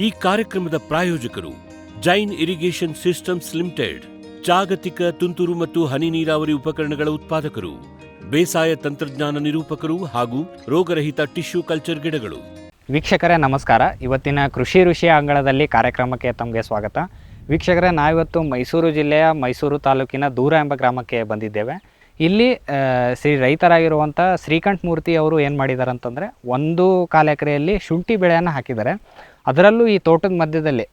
ಈ ಕಾರ್ಯಕ್ರಮದ ಪ್ರಾಯೋಜಕರು ಜೈನ್ ಇರಿಗೇಷನ್ ಸಿಸ್ಟಮ್ಸ್ ಲಿಮಿಟೆಡ್, ಜಾಗತಿಕ ತುಂತುರು ಮತ್ತು ಹನಿ ನೀರಾವರಿ ಉಪಕರಣಗಳ ಉತ್ಪಾದಕರು, ಬೇಸಾಯ ತಂತ್ರಜ್ಞಾನ ನಿರೂಪಕರು ಹಾಗೂ ರೋಗರಹಿತ ಟಿಶ್ಯೂ ಕಲ್ಚರ್ ಗಿಡಗಳು. ವೀಕ್ಷಕರೇ ನಮಸ್ಕಾರ. ಇವತ್ತಿನ ಕೃಷಿ ಋಷಿಯ ಅಂಗಳದಲ್ಲಿ ಕಾರ್ಯಕ್ರಮಕ್ಕೆ ತಮಗೆ ಸ್ವಾಗತ. ವೀಕ್ಷಕರೇ, ನಾವಿವತ್ತು ಮೈಸೂರು ಜಿಲ್ಲೆಯ ಮೈಸೂರು ತಾಲೂಕಿನ ದೂರ ಎಂಬ ಗ್ರಾಮಕ್ಕೆ ಬಂದಿದ್ದೇವೆ. ಇಲ್ಲಿ ರೈತರಾಗಿರುವಂಥ ಶ್ರೀಕಂಠ ಮೂರ್ತಿ ಅವರು ಏನು ಮಾಡಿದ್ದಾರೆ ಅಂತಂದರೆ, 1 ಎಕರೆಯಲ್ಲಿ ಶುಂಠಿ ಬೆಳೆಯನ್ನು ಹಾಕಿದ್ದಾರೆ. ಅದರಲ್ಲೂ ಈ ತೋಟದ ಮಧ್ಯದಲ್ಲಿ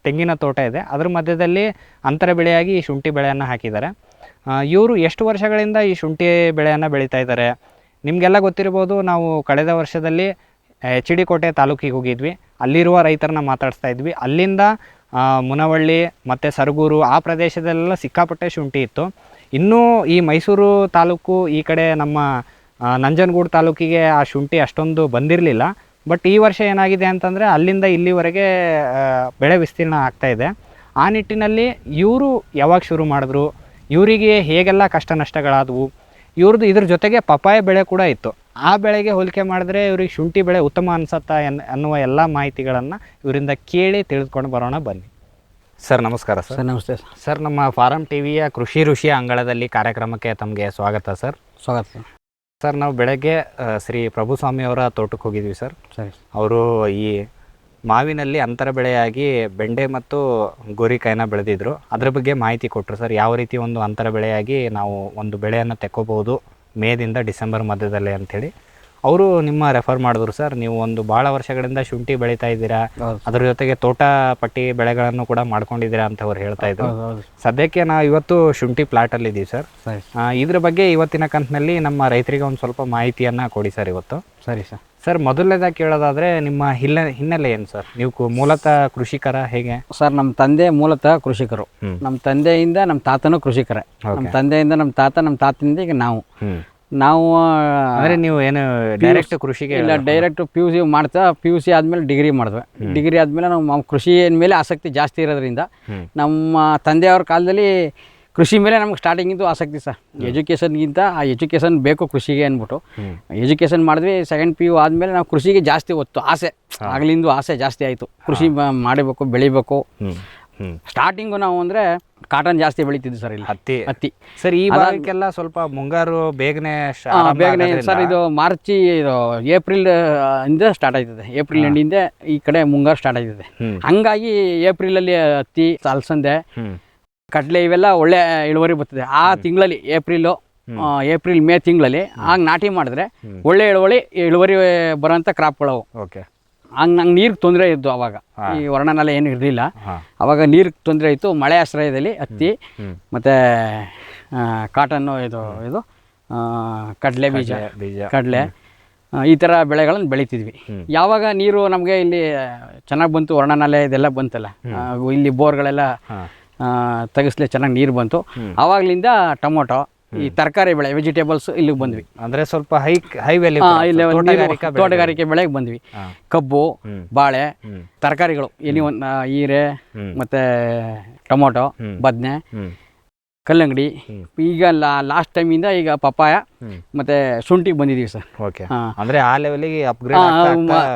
ತೆಂಗಿನ ತೋಟ ಇದೆ, ಅದರ ಮಧ್ಯದಲ್ಲಿ ಅಂತರ ಬೆಳೆಯಾಗಿ ಈ ಶುಂಠಿ ಬೆಳೆಯನ್ನು ಹಾಕಿದ್ದಾರೆ. ಇವರು ಎಷ್ಟು ವರ್ಷಗಳಿಂದ ಈ ಶುಂಠಿ ಬೆಳೆಯನ್ನು ಬೆಳೀತಾ ಇದ್ದಾರೆ ನಿಮಗೆಲ್ಲ ಗೊತ್ತಿರ್ಬೋದು. ನಾವು ಕಳೆದ ವರ್ಷದಲ್ಲಿ HD ಕೋಟೆ ತಾಲೂಕಿಗೆ ಹೋಗಿದ್ವಿ, ಅಲ್ಲಿರುವ ರೈತರನ್ನ ಮಾತಾಡಿಸ್ತಾ ಇದ್ವಿ. ಅಲ್ಲಿಂದ ಮುನವಳ್ಳಿ ಮತ್ತು ಸರಗೂರು ಆ ಪ್ರದೇಶದಲ್ಲೆಲ್ಲ ಸಿಕ್ಕಾಪಟ್ಟೆ ಶುಂಠಿ ಇತ್ತು. ಇನ್ನೂ ಈ ಮೈಸೂರು ತಾಲೂಕು ಈ ಕಡೆ ನಮ್ಮ ನಂಜನಗೂಡು ತಾಲೂಕಿಗೆ ಆ ಶುಂಠಿ ಅಷ್ಟೊಂದು ಬಂದಿರಲಿಲ್ಲ. ಬಟ್ ಈ ವರ್ಷ ಏನಾಗಿದೆ ಅಂತಂದರೆ, ಅಲ್ಲಿಂದ ಇಲ್ಲಿವರೆಗೆ ಬೆಳೆ ವಿಸ್ತೀರ್ಣ ಆಗ್ತಾಯಿದೆ. ಆ ನಿಟ್ಟಿನಲ್ಲಿ ಇವರು ಯಾವಾಗ ಶುರು ಮಾಡಿದ್ರು, ಇವರಿಗೆ ಹೇಗೆಲ್ಲ ಕಷ್ಟ ನಷ್ಟಗಳಾದವು, ಇವ್ರದ್ದು ಇದ್ರ ಜೊತೆಗೆ ಪಪ್ಪಾಯ ಬೆಳೆ ಕೂಡ ಇತ್ತು. ಆ ಬೆಳೆಗೆ ಹೋಲಿಕೆ ಮಾಡಿದ್ರೆ ಇವ್ರಿಗೆ ಶುಂಠಿ ಬೆಳೆ ಉತ್ತಮ ಅನಿಸುತ್ತಾ ಅನ್ನುವ ಎಲ್ಲ ಮಾಹಿತಿಗಳನ್ನು ಇವರಿಂದ ಕೇಳಿ ತಿಳಿದುಕೊಂಡು ಬರೋಣ ಬನ್ನಿ. ಸರ್ ನಮಸ್ಕಾರ. ಸರ್ ನಮಸ್ತೆ ಸರ್. ನಮ್ಮ ಫಾರಂ ಟಿವಿಯ ಕೃಷಿ ಋಷಿಯ ಅಂಗಳದಲ್ಲಿ ಕಾರ್ಯಕ್ರಮಕ್ಕೆ ತಮಗೆ ಸ್ವಾಗತ ಸರ್. ಸ್ವಾಗತ ಸರ್. ಸರ್, ನಾವು ಬೆಳಗ್ಗೆ ಶ್ರೀ ಪ್ರಭುಸ್ವಾಮಿ ಅವರ ತೋಟಕ್ಕೆ ಹೋಗಿದ್ವಿ ಸರ್. ಸರಿ. ಅವರು ಈ ಮಾವಿನಲ್ಲಿ ಅಂತರ ಬೆಳೆಯಾಗಿ ಬೆಂಡೆ ಮತ್ತು ಗೋರಿಕಾಯಿನ ಬೆಳೆದಿದ್ರು. ಅದ್ರ ಬಗ್ಗೆ ಮಾಹಿತಿ ಕೊಟ್ಟರು ಸರ್. ಯಾವ ರೀತಿ ಒಂದು ಅಂತರ ಬೆಳೆಯಾಗಿ ನಾವು ಒಂದು ಬೆಳೆಯನ್ನು ತೆಕ್ಕೋಬಹುದು ಮೇದಿಂದ ಡಿಸೆಂಬರ್ ಮಧ್ಯದಲ್ಲಿ ಅಂಥೇಳಿ ಅವರು ನಿಮ್ಮ ರೆಫರ್ ಮಾಡಿದ್ರು ಸರ್. ನೀವು ಒಂದು ಭಾಳ ವರ್ಷಗಳಿಂದ ಶುಂಠಿ ಬೆಳೀತಾ ಇದ್ದೀರಾ, ಅದ್ರ ಜೊತೆಗೆ ತೋಟ ಪಟ್ಟಿ ಬೆಳೆಗಳನ್ನು ಕೂಡ ಮಾಡ್ಕೊಂಡಿದ್ದೀರಾ ಅಂತ ಅವ್ರು ಹೇಳ್ತಾ ಇದ್ರು. ಸದ್ಯಕ್ಕೆ ನಾವು ಇವತ್ತು ಶುಂಠಿ ಪ್ಲಾಟಲ್ಲಿ ಇದ್ದೀವಿ ಸರ್. ಇದ್ರ ಬಗ್ಗೆ ಇವತ್ತಿನ ಕಂತಿನಲ್ಲಿ ನಮ್ಮ ರೈತರಿಗೆ ಒಂದು ಸ್ವಲ್ಪ ಮಾಹಿತಿಯನ್ನು ಕೊಡಿ ಸರ್ ಇವತ್ತು. ಸರಿ ಸರ್. ಸರ್, ಮೊದಲನೇದಾಗಿ ಕೇಳೋದಾದರೆ ನಿಮ್ಮ ಹಿನ್ನೆಲೆ ಏನು ಸರ್? ನೀವು ಮೂಲತಃ ಕೃಷಿಕರ ಹೇಗೆ? ಸರ್, ನಮ್ಮ ತಂದೆ ಮೂಲತಃ ಕೃಷಿಕರು. ನಮ್ಮ ತಂದೆಯಿಂದ ನಮ್ಮ ತಾತನೂ ಕೃಷಿಕರೇ. ನಮ್ಮ ತಂದೆಯಿಂದ ನಮ್ಮ ತಾತನಿಂದ ಈಗ ನಾವು ಅಂದರೆ ನೀವು ಏನು ಡೈರೆಕ್ಟ್ ಕೃಷಿಗೆ? ಇಲ್ಲ, ಡೈರೆಕ್ಟ್ PUC ಮಾಡ್ತಾ PUC ಆದಮೇಲೆ ಡಿಗ್ರಿ ಮಾಡಿದ್ವಿ. ಡಿಗ್ರಿ ಆದಮೇಲೆ ನಾವು ಕೃಷಿ ಮೇಲೆ ಆಸಕ್ತಿ ಜಾಸ್ತಿ ಇರೋದ್ರಿಂದ ನಮ್ಮ ತಂದೆಯವ್ರ ಕಾಲದಲ್ಲಿ ಕೃಷಿ ಮೇಲೆ ನಮ್ಗೆ ಸ್ಟಾರ್ಟಿಂಗಿಂದು ಆಸಕ್ತಿ ಸರ್. ಎಜುಕೇಷನ್ಗಿಂತ ಆ ಎಜುಕೇಷನ್ ಬೇಕು ಕೃಷಿಗೆ ಅಂದ್ಬಿಟ್ಟು ಎಜುಕೇಷನ್ ಮಾಡಿದ್ವಿ. 2nd PU ಆದಮೇಲೆ ನಾವು ಕೃಷಿಗೆ ಜಾಸ್ತಿ ಒತ್ತು, ಆಸೆ ಆಗಲಿಂದು ಆಸೆ ಜಾಸ್ತಿ ಆಯಿತು. ಕೃಷಿ ಮಾಡಬೇಕು, ಬೆಳಿಬೇಕು. ಸ್ಟಾರ್ಟಿಂಗು ನಾವು ಅಂದರೆ ಕಾಟನ್ ಜಾಸ್ತಿ ಬೆಳೀತಿದ್ವಿ ಸರ್. ಇಲ್ಲಿ ಹತ್ತಿ ಸರ್. ಈ ಭಾಗಕ್ಕೆಲ್ಲ ಸ್ವಲ್ಪ ಮುಂಗಾರು ಬೇಗನೆ ಸರ್. ಇದು ಏಪ್ರಿಲ್ ಇಂದ ಸ್ಟಾರ್ಟ್ ಆಯ್ತದೆ. ಏಪ್ರಿಲ್ ಎಂಡಿಂದ ಈ ಕಡೆ ಮುಂಗಾರು ಸ್ಟಾರ್ಟ್ ಆಯ್ತದೆ. ಹಂಗಾಗಿ ಏಪ್ರಿಲಲ್ಲಿ ಹತ್ತಿ, ಅಲಸಂದೆ, ಕಡಲೆ ಇವೆಲ್ಲ ಒಳ್ಳೆ ಇಳುವರಿ ಬರ್ತದೆ. ಆ ತಿಂಗಳಲ್ಲಿ ಏಪ್ರಿಲ್ ಮೇ ತಿಂಗಳಲ್ಲಿ ಆಗ ನಾಟಿ ಮಾಡಿದ್ರೆ ಒಳ್ಳೆ ಇಳುವರಿ ಬರೋಂಥ ಕ್ರಾಪ್ಗಳವು. ಓಕೆ. ಹಂಗೆ ನಂಗೆ ನೀರಿಗೆ ತೊಂದರೆ ಇದ್ದು ಅವಾಗ. ಈ ವರ್ಣನೆಲ್ಲ ಏನು ಇರಲಿಲ್ಲ ಅವಾಗ. ನೀರಿಗೆ ತೊಂದರೆ ಇತ್ತು. ಮಳೆ ಆಶ್ರಯದಲ್ಲಿ ಹತ್ತಿ ಮತ್ತು ಕಾಟನ್ನು, ಇದು ಕಡಲೆ ಕಡಲೆ ಈ ಥರ ಬೆಳೆಗಳನ್ನು ಬೆಳಿತಿದ್ವಿ. ಯಾವಾಗ ನೀರು ನಮಗೆ ಇಲ್ಲಿ ಚೆನ್ನಾಗಿ ಬಂತು, ವರ್ಣನಾಲೆ ಇದೆಲ್ಲ ಬಂತಲ್ಲ, ಇಲ್ಲಿ ಬೋರ್ಗಳೆಲ್ಲ ತೆಗಿಸ್ಲೆ ಚೆನ್ನಾಗಿ ನೀರು ಬಂತು. ಆವಾಗಲಿಂದ ಟೊಮೊಟೊ, ಈ ತರಕಾರಿ ಬೆಳೆ, ವೆಜಿಟೇಬಲ್ಸ್ ಇಲ್ಲಿಗೆ ಬಂದ್ವಿ. ಅಂದರೆ ಸ್ವಲ್ಪ ಹೈ ವ್ಯಾಲ್ಯೂ ತೋಟಗಾರಿಕೆ ಬೆಳೆಗೆ ಬಂದ್ವಿ. ಕಬ್ಬು, ಬಾಳೆ, ತರಕಾರಿಗಳು, ಹೀರೆ ಮತ್ತು ಟೊಮೊಟೊ, ಬದನೆ, ಕಲ್ಲಂಗಡಿ. ಈಗ ಲಾಸ್ಟ್ ಟೈಮಿಂದ ಈಗ ಪಪ್ಪಾಯ ಮತ್ತೆ ಶುಂಠಿಗೆ ಬಂದಿದ್ದೀವಿ ಸರ್. ಓಕೆ. ಅಂದರೆ ಆ ಲೆವೆಲಿಗೆ ಅಪ್ಗ್ರೇಡ್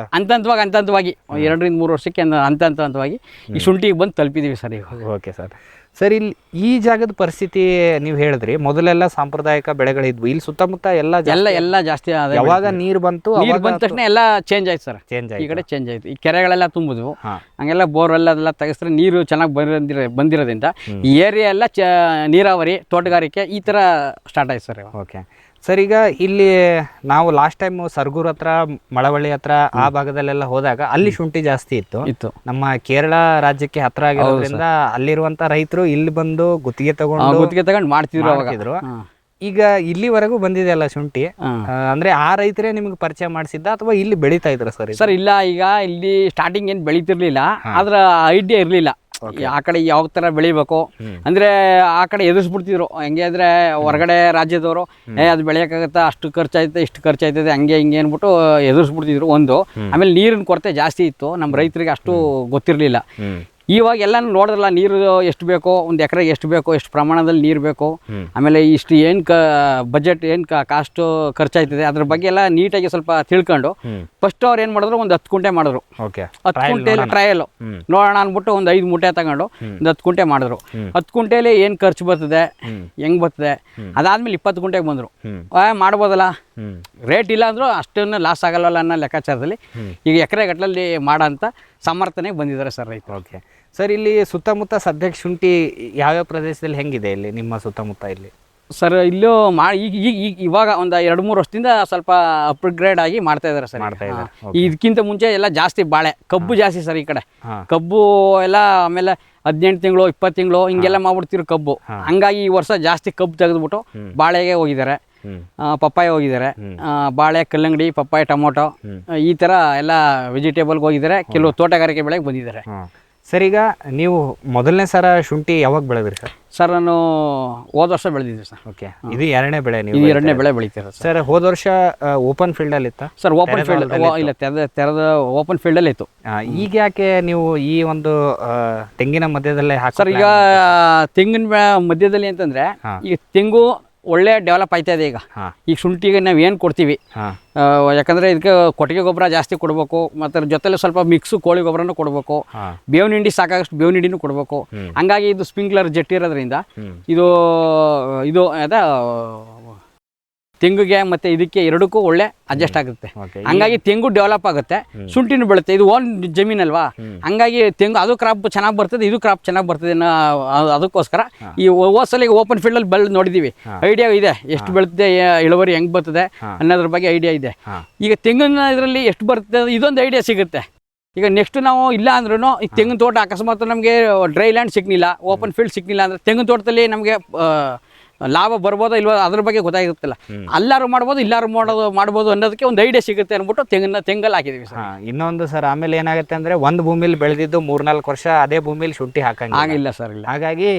ಹಂತವಾಗಿ 2-3 ವರ್ಷಕ್ಕೆ ಹಂತವಾಗಿ ಈ ಶುಂಠಿಗೆ ಬಂದು ತಲುಪಿದ್ದೀವಿ ಸರ್ ಈಗ. Okay sir. ಸರ್, ಇಲ್ಲಿ ಈ ಜಾಗದ ಪರಿಸ್ಥಿತಿ ನೀವು ಹೇಳಿದ್ರಿ, ಮೊದಲೆಲ್ಲ ಸಾಂಪ್ರದಾಯಿಕ ಬೆಳೆಗಳಿದ್ವು. ಇಲ್ಲಿ ಸುತ್ತಮುತ್ತ ಎಲ್ಲ ಜಾಸ್ತಿ ಯಾವಾಗ ನೀರು ಬಂದ ತಕ್ಷಣ ಎಲ್ಲ ಚೇಂಜ್ ಆಯ್ತು ಸರ್. ಈ ಕಡೆ ಚೇಂಜ್ ಆಯ್ತು. ಈ ಕೆರೆಗಳೆಲ್ಲ ತುಂಬಿದ್ವು. ಹಂಗೆಲ್ಲ ಬೋರ್ವೆಲ್ಲ ತೆಗೆಸಿದ್ರೆ ನೀರು ಚೆನ್ನಾಗಿ ಬಂದಿರೋದ್ರಿಂದ ಈ ಏರಿಯಾ ಎಲ್ಲ ನೀರಾವರಿ, ತೋಟಗಾರಿಕೆ ಈ ಥರ ಸ್ಟಾರ್ಟ್ ಆಯ್ತು ಸರ್. Okay sir. ಈಗ ಇಲ್ಲಿ ನಾವು ಲಾಸ್ಟ್ ಟೈಮ್ ಸರಗೂರು ಹತ್ರ, ಮಳವಳ್ಳಿ ಹತ್ರ ಆ ಭಾಗದಲ್ಲೆಲ್ಲ ಹೋದಾಗ ಅಲ್ಲಿ ಶುಂಠಿ ಜಾಸ್ತಿ ಇತ್ತು. ನಮ್ಮ ಕೇರಳ ರಾಜ್ಯಕ್ಕೆ ಹತ್ರ ಆಗಿರೋದ್ರಿಂದ ಅಲ್ಲಿರುವಂತ ರೈತರು ಇಲ್ಲಿ ಬಂದು ಗುತ್ತಿಗೆ ತಗೊಂಡು ಮಾಡ್ತಿದ್ರು. ಈಗ ಇಲ್ಲಿವರೆಗೂ ಬಂದಿದೆಯಲ್ಲ ಶುಂಠಿ, ಅಂದ್ರೆ ಆ ರೈತರೇ ನಿಮ್ಗೆ ಪರಿಚಯ ಮಾಡಿಸಿದ್ದ ಅಥವಾ ಇಲ್ಲಿ ಬೆಳೀತಾ ಇದ್ರ ಸರ್? ಸರ್, ಇಲ್ಲ, ಈಗ ಇಲ್ಲಿ ಸ್ಟಾರ್ಟಿಂಗ್ ಏನು ಬೆಳೀತಿರ್ಲಿಲ್ಲ, ಅದ್ರ ಐಡಿಯಾ ಇರಲಿಲ್ಲ. ಆ ಕಡೆ ಯಾವ ಥರ ಬೆಳಿಬೇಕು ಅಂದರೆ ಆ ಕಡೆ ಎದುರಿಸ್ಬಿಡ್ತಿದ್ರು. ಹೆಂಗೆ ಅಂದರೆ ಹೊರಗಡೆ ರಾಜ್ಯದವರು ಅದು ಬೆಳೆಯೋಕ್ಕಾಗತ್ತಾ, ಅಷ್ಟು ಖರ್ಚಾಯ್ತದೆ, ಇಷ್ಟು ಖರ್ಚಾಯ್ತದೆ, ಹಂಗೆ ಹಿಂಗೆ ಅಂದ್ಬಿಟ್ಟು ಎದುರಿಸ್ಬಿಡ್ತಿದ್ರು. ಒಂದು, ಆಮೇಲೆ ನೀರಿನ ಕೊರತೆ ಜಾಸ್ತಿ ಇತ್ತು. ನಮ್ಮ ರೈತರಿಗೆ ಅಷ್ಟು ಗೊತ್ತಿರಲಿಲ್ಲ. ಇವಾಗ ಎಲ್ಲ ನೋಡಿದ್ರಲ್ಲ, ನೀರು ಎಷ್ಟು ಬೇಕೋ, ಒಂದು ಎಕರೆಗೆ ಎಷ್ಟು ಬೇಕೋ, ಎಷ್ಟು ಪ್ರಮಾಣದಲ್ಲಿ ನೀರು ಬೇಕು, ಆಮೇಲೆ ಇಷ್ಟು ಏನು ಬಜೆಟ್ ಏನು ಕಾಸ್ಟು ಖರ್ಚಾಯ್ತದೆ ಅದ್ರ ಬಗ್ಗೆ ಎಲ್ಲ ನೀಟಾಗಿ ಸ್ವಲ್ಪ ತಿಳ್ಕೊಂಡು ಫಸ್ಟ್ ಅವ್ರು ಏನು ಮಾಡಿದ್ರು, ಒಂದು 10 ಕುಂಟೆ ಮಾಡಿದ್ರು. 10 ಕುಂಟೆಯಲ್ಲಿ ಟ್ರಯಲ್ ನೋಡೋಣ ಅಂದ್ಬಿಟ್ಟು ಒಂದು 5 ಮೂಟೆ ತಗೊಂಡು ಒಂದು 10 ಕುಂಟೆ ಮಾಡಿದ್ರು. 10 ಕುಂಟೆಯಲ್ಲಿ ಏನು ಖರ್ಚು ಬರ್ತದೆ, ಹೆಂಗ್ ಬರ್ತದೆ, ಅದಾದ್ಮೇಲೆ 20 ಕುಂಟೆಗೆ ಬಂದರು. ಮಾಡ್ಬೋದಲ್ಲ, ರೇಟ್ ಇಲ್ಲ ಅಂದರೂ ಅಷ್ಟನ್ನು ಲಾಸ್ ಆಗಲ್ಲ ಅನ್ನೋ ಲೆಕ್ಕಾಚಾರದಲ್ಲಿ ಈಗ ಎಕರೆ ಗಟ್ಟಲಲ್ಲಿ ಮಾಡೋ ಅಂತ ಸಮರ್ಥನೆಗೆ ಬಂದಿದ್ದಾರೆ ಸರ್ ರೈತರು. ಓಕೆ ಸರ್, ಇಲ್ಲಿ ಸುತ್ತಮುತ್ತ ಸದ್ಯಕ್ಕೆ ಶುಂಠಿ ಯಾವ್ಯಾವ ಪ್ರದೇಶದಲ್ಲಿ ಹೆಂಗಿದೆ ಇಲ್ಲಿ ನಿಮ್ಮ ಸುತ್ತಮುತ್ತ? ಇಲ್ಲಿ ಸರ್ ಇಲ್ಲೂ ಈಗ ಇವಾಗ ಒಂದು 2-3 ವರ್ಷದಿಂದ ಸ್ವಲ್ಪ ಅಪ್ಗ್ರೇಡ್ ಆಗಿ ಮಾಡ್ತಾ ಇದ್ದಾರೆ ಸರ್. ಮಾಡ್ತಾ ಇದ್ದಾರೆ. ಇದಕ್ಕಿಂತ ಮುಂಚೆ ಎಲ್ಲ ಜಾಸ್ತಿ ಬಾಳೆ, ಕಬ್ಬು ಜಾಸ್ತಿ ಸರ್ ಈ ಕಡೆ. ಕಬ್ಬು ಎಲ್ಲ ಆಮೇಲೆ 18 ತಿಂಗಳು 20 ತಿಂಗಳು ಹಿಂಗೆಲ್ಲ ಮಾಡ್ಬಿಡ್ತಿರು ಕಬ್ಬು. ಹಂಗಾಗಿ ಈ ವರ್ಷ ಜಾಸ್ತಿ ಕಬ್ಬು ತೆಗೆದ್ಬಿಟ್ಟು ಬಾಳೆಗೆ ಹೋಗಿದ್ದಾರೆ, ಪಪ್ಪಾಯ ಹೋಗಿದ್ದಾರೆ, ಬಾಳೆ, ಕಲ್ಲಂಗಡಿ, ಪಪ್ಪಾಯ, ಟೊಮೊಟೊ ಈ ಥರ ಎಲ್ಲ ವೆಜಿಟೇಬಲ್ಗೆ ಹೋಗಿದ್ದಾರೆ. ಕೆಲವು ತೋಟಗಾರಿಕೆ ಬೆಳೆಗೆ ಬಂದಿದ್ದಾರೆ. ಸರ್, ಈಗ ನೀವು ಮೊದಲನೇ ಸಲ ಶುಂಠಿ ಯಾವಾಗ ಬೆಳೆದ್ರಿ ಸರ್? ಸರ್ ನಾನು ಹೋದ ವರ್ಷ ಬೆಳೆದಿದ್ದೆ ಸರ್. ಓಕೆ, ಇದು 2ನೇ ಬೆಳೆ? ನೀವು 2ನೇ ಬೆಳೆ ಬೆಳಿತೀರ ಸರ್. ಹೋದ ವರ್ಷ ಓಪನ್ ಫೀಲ್ಡಲ್ಲಿ ಇತ್ತ ಸರ್? ಓಪನ್ ಫೀಲ್ಡ್ ಇಲ್ಲ, ತೆರೆದ ಓಪನ್ ಫೀಲ್ಡಲ್ಲೇ ಇತ್ತು. ಈಗ ಯಾಕೆ ನೀವು ಈ ಒಂದು ತೆಂಗಿನ ಮಧ್ಯದಲ್ಲೇ ಸರ್? ಈಗ ತೆಂಗಿನ ಮಧ್ಯದಲ್ಲಿ ಅಂತಂದ್ರೆ ಈಗ ತೆಂಗು ಒಳ್ಳೆ ಡೆವಲಪ್ ಆಯ್ತಾ ಇದೆ. ಈಗ ಶುಂಠಿಗೆ ನಾವು ಏನು ಕೊಡ್ತೀವಿ, ಯಾಕಂದರೆ ಇದಕ್ಕೆ ಕೊಟ್ಟಿಗೆ ಗೊಬ್ಬರ ಜಾಸ್ತಿ ಕೊಡಬೇಕು, ಮತ್ತು ಜೊತೆಲಿ ಸ್ವಲ್ಪ ಮಿಕ್ಸು ಕೋಳಿ ಗೊಬ್ಬರನೂ ಕೊಡಬೇಕು, ಬೇವಿನ ಹಿಂಡಿ ಸಾಕಾಗಷ್ಟು ಬೇವಿನ ಹಿಂಡಿನೂ ಕೊಡಬೇಕು. ಹಂಗಾಗಿ ಇದು ಸ್ಪ್ರಿಂಕ್ಲರ್ ಜೆಟ್ ಇರೋದ್ರಿಂದ ಇದು ಅದ ತೆಂಗಿಗೆ ಮತ್ತು ಇದಕ್ಕೆ ಎರಡಕ್ಕೂ ಒಳ್ಳೆ ಅಡ್ಜಸ್ಟ್ ಆಗುತ್ತೆ. ಹಂಗಾಗಿ ತೆಂಗು ಡೆವಲಪ್ ಆಗುತ್ತೆ, ಶುಂಠಿನೂ ಬೆಳುತ್ತೆ. ಇದು ಓನ್ ಜಮೀನಲ್ವಾ, ಹಂಗಾಗಿ ತೆಂಗು ಅದು ಕ್ರಾಪ್ ಚೆನ್ನಾಗಿ ಬರ್ತದೆ, ಇದು ಕ್ರಾಪ್ ಚೆನ್ನಾಗಿ ಬರ್ತದೆ. ಅದಕ್ಕೋಸ್ಕರ ಈ ಹೋದ್ಸಲ ಓಪನ್ ಫೀಲ್ಡಲ್ಲಿ ಬೆಳೆದು ನೋಡಿದ್ದೀವಿ, ಐಡಿಯಾ ಇದೆ ಎಷ್ಟು ಬೆಳೆದಿದೆ, ಇಳುವರಿ ಹೆಂಗೆ ಬರ್ತದೆ ಅನ್ನೋದ್ರ ಬಗ್ಗೆ ಐಡಿಯಾ ಇದೆ. ಈಗ ತೆಂಗಿನ ಇದರಲ್ಲಿ ಎಷ್ಟು ಬರ್ತದೆ ಇದೊಂದು ಐಡಿಯಾ ಸಿಗುತ್ತೆ. ಈಗ ನೆಕ್ಸ್ಟ್ ನಾವು ಇಲ್ಲ ಅಂದ್ರೂ ಈ ತೆಂಗಿನ ತೋಟ ಅಕಸ್ಮಾತ್ ನಮಗೆ ಡ್ರೈ ಲ್ಯಾಂಡ್ ಸಿಗ್ಲಿಲ್ಲ, ಓಪನ್ ಫೀಲ್ಡ್ ಸಿಗ್ಲಿಲ್ಲ ಅಂದರೆ ತೆಂಗಿನ ತೋಟದಲ್ಲಿ ನಮಗೆ ಲಾಭ ಬರ್ಬೋದೋ ಇಲ್ವೋ ಅದ್ರ ಬಗ್ಗೆ ಗೊತ್ತಾಗಿರುತ್ತಲ್ಲ. ಅಲ್ಲಾರು ಮಾಡ್ಬೋದು, ಇಲ್ಲಾರು ಮಾಡ್ಬೋದು ಅನ್ನೋದಕ್ಕೆ ಒಂದು ಐಡಿಯಾ ಸಿಗುತ್ತೆ ಅಂದ್ಬಿಟ್ಟು ತೆಂಗಲ್ಲಿ ಹಾಕಿದೀವಿ ಸರ್. ಇನ್ನೊಂದು ಸರ್, ಆಮೇಲೆ ಏನಾಗುತ್ತೆ ಅಂದ್ರೆ ಒಂದು ಭೂಮಿಲಿ ಬೆಳೆದಿದ್ದು 3-4 ವರ್ಷ ಅದೇ ಭೂಮಿಲಿ ಶುಂಠಿ ಹಾಕಿಲ್ಲ ಸರ್. ಇಲ್ಲ, ಹಾಗಾಗಿ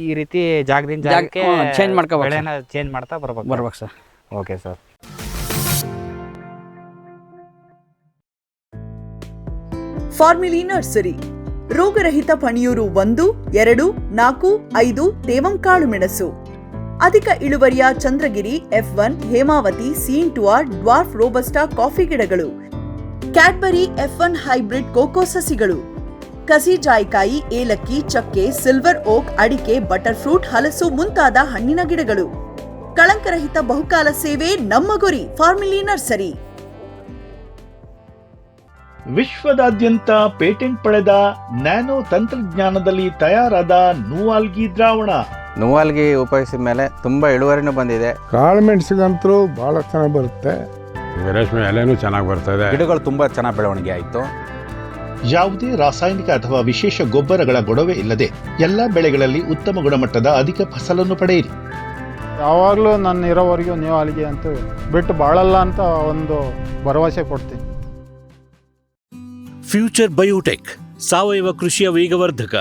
ಈ ರೀತಿ ಜಾಗದಿಂದ ಜಾಗಕ್ಕೆ ಚೇಂಜ್ ಮಾಡ್ಕೋಬೇಕು, ಚೇಂಜ್ ಮಾಡ್ತಾ ಬರ್ಬೇಕು sir. Okay sir. Farmily nursery, ರೋಗರಹಿತ ಪಣಿಯೂರು 1, 2, 4, 5 ತೇವಂ ಕಾಳು ಮೆಣಸು, ಅಧಿಕ ಇಳುವರಿಯ Chandragiri F1, Hemavathi, C/R, dwarf robusta coffee ಗಿಡಗಳು, ಕ್ಯಾಡ್ಬರಿ F1 ಹೈಬ್ರಿಡ್ ಕೋಕೋ ಸಸಿಗಳು, ಕಸಿ ಜಾಯಿಕಾಯಿ, ಏಲಕ್ಕಿ, ಚಕ್ಕೆ, ಸಿಲ್ವರ್ ಓಕ್, ಅಡಿಕೆ, ಬಟರ್ ಫ್ರೂಟ್, ಹಲಸು ಮುಂತಾದ ಹಣ್ಣಿನ ಗಿಡಗಳು. ಕಳಂಕರಹಿತ ಬಹುಕಾಲ ಸೇವೆ ನಮ್ಮ ಗುರಿ. Farmily nursery. ವಿಶ್ವದಾದ್ಯಂತ ಪೇಟೆಂಟ್ ಪಡೆದ ನ್ಯಾನೋ ತಂತ್ರಜ್ಞಾನದಲ್ಲಿ ತಯಾರಾದ ನೂವಾಲ್ಗಿ ದ್ರಾವಣ. ನೂವಾಲ್ಗಿ ಉಪಯೋಗಿಸಿದ ಮೇಲೆ ತುಂಬಾ ಇಳುವರಿನೂ ಬಂದಿದೆ. ಕಾಳು ಮೆಣಸಿಗಂತೂ ಬಹಳ ಚೆನ್ನಾಗಿ ಬರುತ್ತೆ, ರೇಷ್ಮೆ ಎಲೆನೂ ಚೆನ್ನಾಗಿ ಬರ್ತದೆ, ಗಿಡಗಳು ತುಂಬಾ ಚೆನ್ನಾಗಿ ಬೆಳವಣಿಗೆ ಆಯಿತು. ಯಾವುದೇ ರಾಸಾಯನಿಕ ಅಥವಾ ವಿಶೇಷ ಗೊಬ್ಬರಗಳ ಗೊಡವೆ ಇಲ್ಲದೆ ಎಲ್ಲ ಬೆಳೆಗಳಲ್ಲಿ ಉತ್ತಮ ಗುಣಮಟ್ಟದ ಅಧಿಕ ಫಸಲನ್ನು ಪಡೆಯಿರಿ. ಯಾವಾಗಲೂ ನನ್ನ ಇರೋವರೆಗೂ ನೀವು ಅಲ್ಲಿಗೆ ಅಂತೂ ಬಿಟ್ಟು ಬಾಳಲ್ಲ ಅಂತ ಒಂದು ಭರವಸೆ ಕೊಡ್ತೀನಿ. ಫ್ಯೂಚರ್ ಬಯೋಟೆಕ್ ಸಾವಯವ ಕೃಷಿಯ ವೇಗವರ್ಧಕ.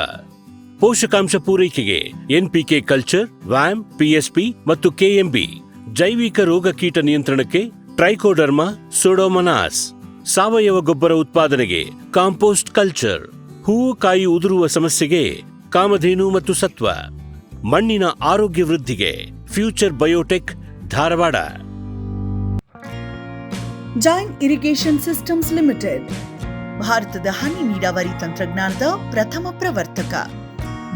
ಪೋಷಕಾಂಶ ಪೂರೈಕೆಗೆ NPK ಕಲ್ಚರ್, ವ್ಯಾಮ್, PSP ಮತ್ತು KMB. ಜೈವಿಕ ರೋಗ ಕೀಟ ನಿಯಂತ್ರಣಕ್ಕೆ ಟ್ರೈಕೋಡರ್ಮಾ, ಸೂಡೋಮನಾಸ್. ಸಾವಯವ ಗೊಬ್ಬರ ಉತ್ಪಾದನೆಗೆ ಕಾಂಪೋಸ್ಟ್ ಕಲ್ಚರ್. ಹೂವು ಕಾಯಿ ಉದುರುವ ಸಮಸ್ಯೆಗೆ ಕಾಮಧೇನು ಮತ್ತು ಸತ್ವ. ಮಣ್ಣಿನ ಆರೋಗ್ಯ ವೃದ್ಧಿಗೆ future biotech, Dharwad. Jain irrigation systems limited ಭಾರತದ ಹನಿ ನೀರಾವರಿ ತಂತ್ರಜ್ಞಾನದ ಪ್ರಥಮ ಪ್ರವರ್ತಕ,